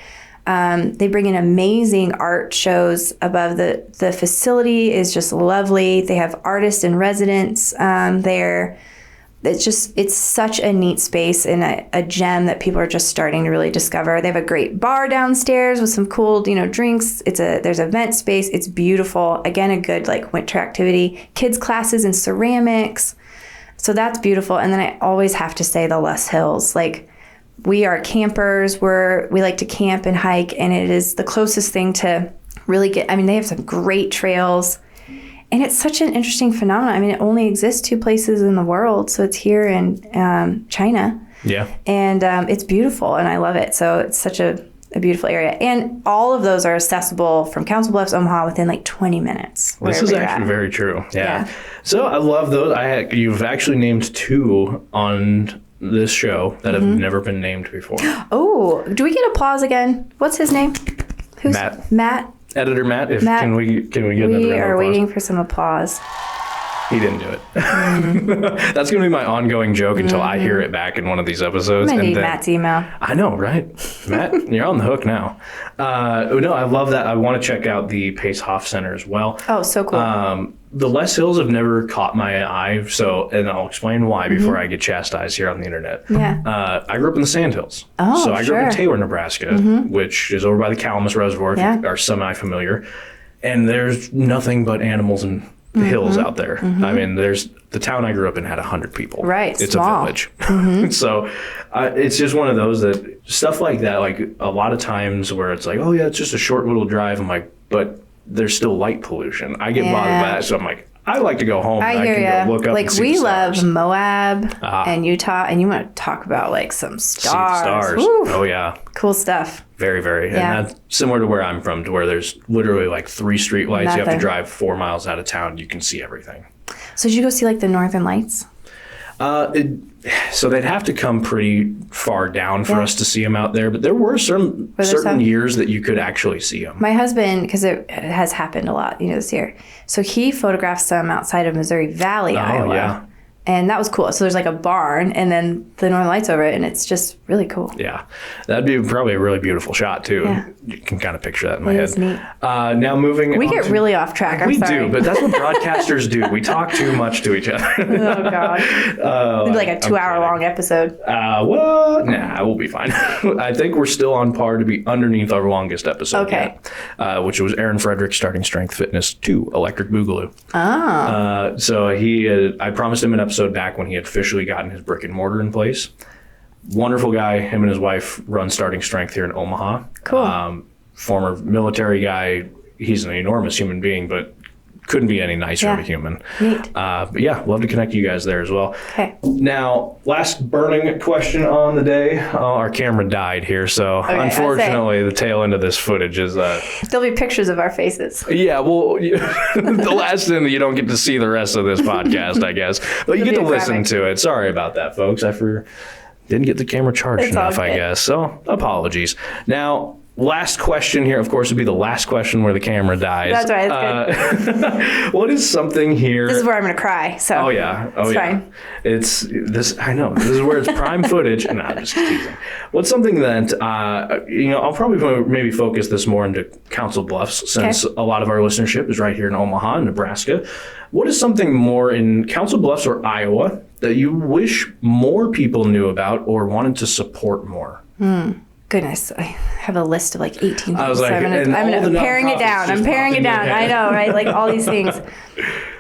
They bring in amazing art shows above the facility is just lovely. They have artists in residence there. It's such a neat space and a gem that people are just starting to really discover. They have a great bar downstairs with some cool, drinks. There's event space. It's beautiful. Again, a good winter activity. Kids classes in ceramics. So that's beautiful. And then I always have to say the Les Hills. We are campers. We like to camp and hike, and it is the closest thing to really get. They have some great trails. And it's such an interesting phenomenon. It only exists 2 places in the world. So it's here in China. Yeah. And it's beautiful, and I love it. So it's such a beautiful area. And all of those are accessible from Council Bluffs, Omaha, within 20 minutes. This is actually very true. Yeah. So I love those. You've actually named 2 on this show that have never been named before. Oh, do we get applause again? What's his name? Who's Matt? Editor Matt, can we get another round of applause? We are waiting for some applause. He didn't do it. That's going to be my ongoing joke until I hear it back in one of these episodes. I'm going to need Matt's email. I know, right? Matt, you're on the hook now. No, I love that. I want to check out the Pace Hoff Center as well. Oh, so cool. The Les Hills have never caught my eye, and I'll explain why before I get chastised here on the internet. Yeah. I grew up in the Sandhills. Oh, so I grew up in Taylor, Nebraska, which is over by the Calamus Reservoir, if you are semi-familiar. And there's nothing but animals and hills out there. There's the town I grew up in had 100 people. Right, it's small. a village. So it's just one of those that stuff like that. A lot of times where it's it's just a short little drive. I'm but there's still light pollution. I get bothered by that, so I'm like, I like to go home. I and hear I can go look up like and see we the stars. love Moab and Utah, and you want to talk about like some stars. See the stars. Woo. Oh yeah. Cool stuff. Very, very. Yeah. And that's similar to where I'm from, to where there's literally like 3 street lights. You have to Nothing. drive 4 miles out of town. You can see everything. So did you go see like the Northern Lights? So they'd have to come pretty far down for us to see them out there. But there were certain some? years that you could actually see them. My husband, because it has happened a lot, this year. So he photographed some outside of Missouri Valley, Iowa. Yeah. And that was cool. So there's like a barn and then the Northern Lights over it, and it's just really cool. Yeah. That'd be probably a really beautiful shot, too. Yeah. You can kind of picture that in my It head. is neat. Now moving We on get to- really off track. I'm we sorry. do, but that's what broadcasters do. We talk too much to each other. Oh, God. It'd be like a 2-hour-long episode. Well, nah, we'll be fine. I think we're still on par to be underneath our longest episode. Okay. Yet, which was Aaron Frederick starting Strength Fitness 2, Electric Boogaloo. Oh. So I promised him an episode back when he had officially gotten his brick and mortar in place. Wonderful guy. Him and his wife run Starting Strength here in Omaha. Cool. Former military guy. He's an enormous human being, but couldn't be any nicer of a human. Neat. But yeah, love to connect you guys there as well. Okay. Now, last burning question on the day. Our camera died here, so unfortunately, the tail end of this footage is. There'll be pictures of our faces. Yeah, well, the last end, you don't get to see the rest of this podcast, I guess, but you get to listen to it. Sorry about that, folks. Didn't get the camera charged enough, I guess. So apologies. Now. Last question here, of course, would be the last question where the camera dies. That's right. That's good. What is something here? This is where I'm going to cry. So. Oh yeah. It's fine. It's this. I know. This is where it's prime footage. And I'm just teasing. What's something that I'll probably maybe focus this more into Council Bluffs, since a lot of our listenership is right here in Omaha, Nebraska. What is something more in Council Bluffs or Iowa that you wish more people knew about or wanted to support more? Goodness, I have a list of like 18 things. I was like, I'm paring it down. I'm paring it down. I know, right? Like all these things.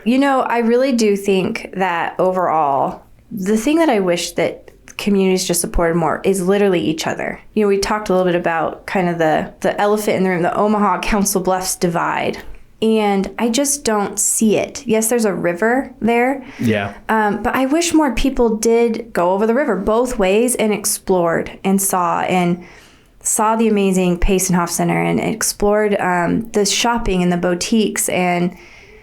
I really do think that overall, the thing that I wish that communities just supported more is literally each other. We talked a little bit about kind of the elephant in the room, the Omaha Council Bluffs divide. And I just don't see it. Yes, there's a river there. Yeah. But I wish more people did go over the river both ways and explored and saw the amazing Paysenhof Center and explored the shopping and the boutiques. And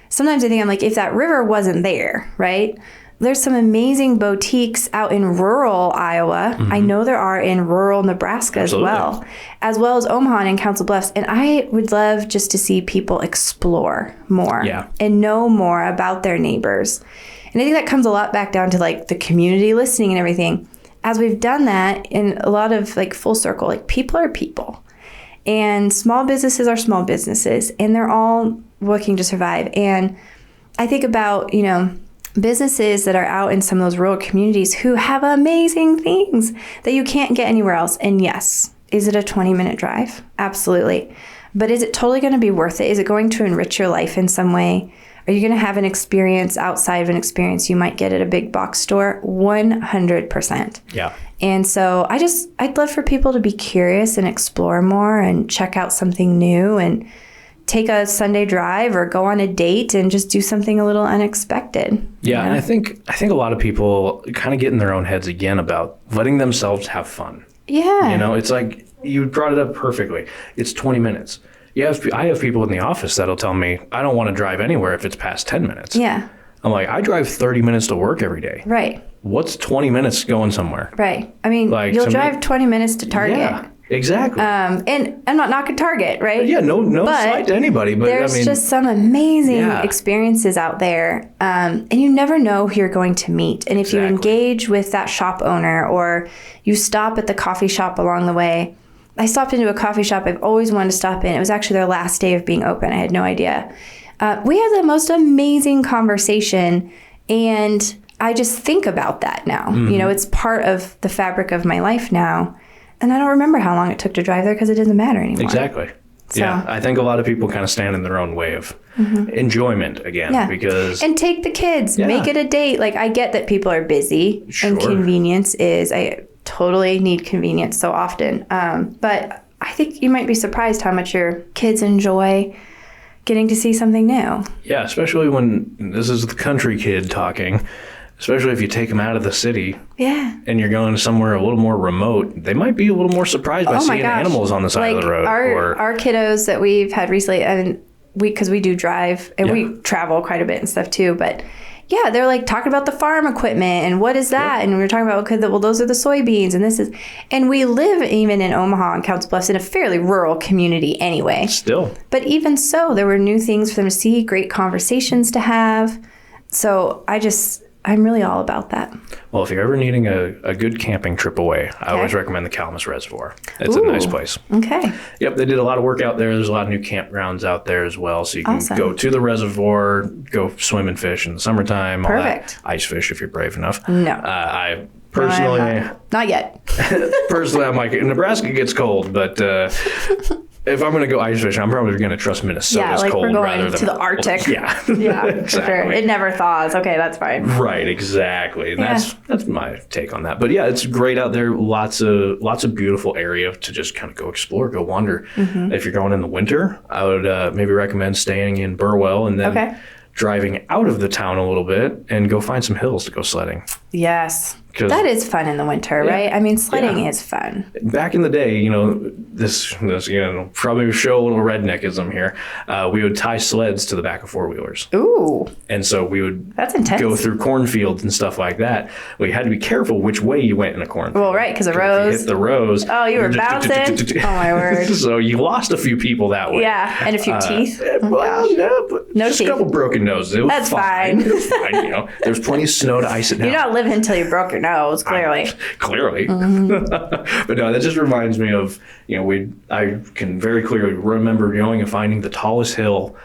sometimes I think I'm like, if that river wasn't there, right? There's some amazing boutiques out in rural Iowa. I know there are in rural Nebraska as well as Omaha and Council Bluffs. And I would love just to see people explore more and know more about their neighbors. And I think that comes a lot back down to like the community listening and everything. As we've done that in a lot of like full circle, like people are people and small businesses are small businesses and they're all working to survive. And I think about, businesses that are out in some of those rural communities who have amazing things that you can't get anywhere else. And yes, is it a 20-minute drive? Absolutely. But is it totally going to be worth it? Is it going to enrich your life in some way? Are you going to have an experience outside of an experience you might get at a big box store? 100%. Yeah. And so I'd love for people to be curious and explore more and check out something new and take a Sunday drive or go on a date and just do something a little unexpected. Yeah, and I think a lot of people kind of get in their own heads again about letting themselves have fun. Yeah. It's like you brought it up perfectly. It's 20 minutes. I have people in the office that'll tell me, I don't want to drive anywhere if it's past 10 minutes. Yeah. I'm like, I drive 30 minutes to work every day. Right. What's 20 minutes going somewhere? Right. I mean, you'll drive 20 minutes to Target. Yeah. Exactly. And I'm not knocking Target, right? Yeah, no slight to anybody, but there's just some amazing experiences out there, and you never know who you're going to meet. And if you engage with that shop owner, or you stop at the coffee shop along the way. I stopped into a coffee shop I've always wanted to stop in. It was actually their last day of being open. I had no idea. We had the most amazing conversation, and I just think about that now. Mm-hmm. It's part of the fabric of my life now. And I don't remember how long it took to drive there because it doesn't matter anymore. Exactly. So. Yeah, I think a lot of people kind of stand in their own way of enjoyment again. Because and take the kids, make it a date. Like, I get that people are busy and convenience is, I totally need convenience so often. But I think you might be surprised how much your kids enjoy getting to see something new. Yeah, especially when this is the country kid talking. Especially if you take them out of the city. Yeah. And you're going somewhere a little more remote, they might be a little more surprised by seeing animals on the side of the road. Our kiddos that we've had recently, and because we do drive and we travel quite a bit and stuff too, but yeah, they're like talking about the farm equipment and what is that? And we were talking about, okay, well, those are the soybeans and this is, and we live even in Omaha and Council Bluffs in a fairly rural community anyway. Still. But even so, there were new things for them to see, great conversations to have. So I'm really all about that. Well, if you're ever needing a good camping trip away, I always recommend the Calamus Reservoir. It's a nice place. Okay. Yep, they did a lot of work out there. There's a lot of new campgrounds out there as well. So you can go to the reservoir, go swim and fish in the summertime. Perfect. All that, ice fish if you're brave enough. No. I personally... not yet. Personally, I'm like, Nebraska gets cold, but... if I'm going to go ice fishing, I'm probably going to trust Minnesota's cold we're going rather than to the Arctic. Yeah, yeah, exactly. For sure. It never thaws. Okay, that's fine. Right, exactly. That's my take on that. But yeah, it's great out there. Lots of beautiful area to just kind of go explore, go wander. Mm-hmm. If you're going in the winter, I would maybe recommend staying in Burwell and then driving out of the town a little bit and go find some hills to go sledding. Yes. That is fun in the winter, right? I mean, sledding is fun. Back in the day, this probably show a little redneckism here. We would tie sleds to the back of four-wheelers. Ooh. And so we would That's intense. Go through cornfields and stuff like that. We had to be careful which way you went in a cornfield. Well, right, because the rows. If you hit the rows. Oh, you were bouncing? Oh, my word. So you lost a few people that way. Yeah, and a few teeth. Well, but no just teeth. a couple broken noses. It was That's fine. It was fine. There's plenty of snow to ice it down. You're not living until you broke your nose, clearly. Clearly. Mm-hmm. But no, that just reminds me of, I can very clearly remember going and finding the tallest hill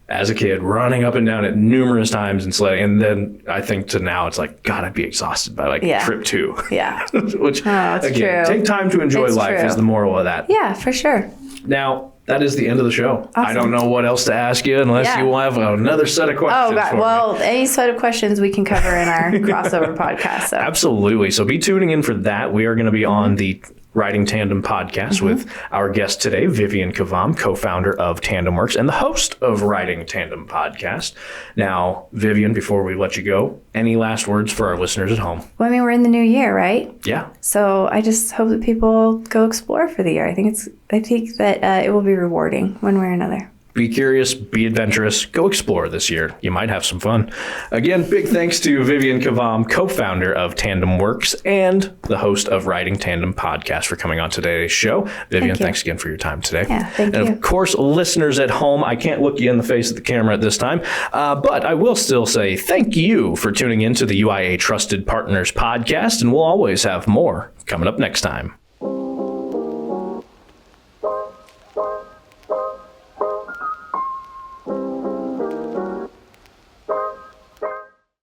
as a kid, running up and down it numerous times and sledding. And then I think to now it's like, God, I'd be exhausted by trip 2. Yeah. Which, again, take time to enjoy life is the moral of that. Yeah, for sure. Now, that is the end of the show. Awesome. I don't know what else to ask you unless you have another set of questions. Oh, God. Well, any set of questions we can cover in our crossover podcast. So. Absolutely. So be tuning in for that. We are going to be on the Riding Tandem podcast with our guest today, Vivian Kvam, co-founder of Tandem Works and the host of Riding Tandem podcast. Now, Vivian, before we let you go, any last words for our listeners at home? Well, I mean, we're in the new year, right? Yeah. So I just hope that people go explore for the year. I think that it will be rewarding one way or another. Be curious, be adventurous, go explore this year. You might have some fun. Again, big thanks to Vivian Kvam, co-founder of Tandem Works and the host of Riding Tandem podcast for coming on today's show. Vivian, thanks again for your time today. Yeah, thank you. And of course, listeners at home, I can't look you in the face of the camera at this time, but I will still say thank you for tuning in to the UIA Trusted Partners podcast, and we'll always have more coming up next time.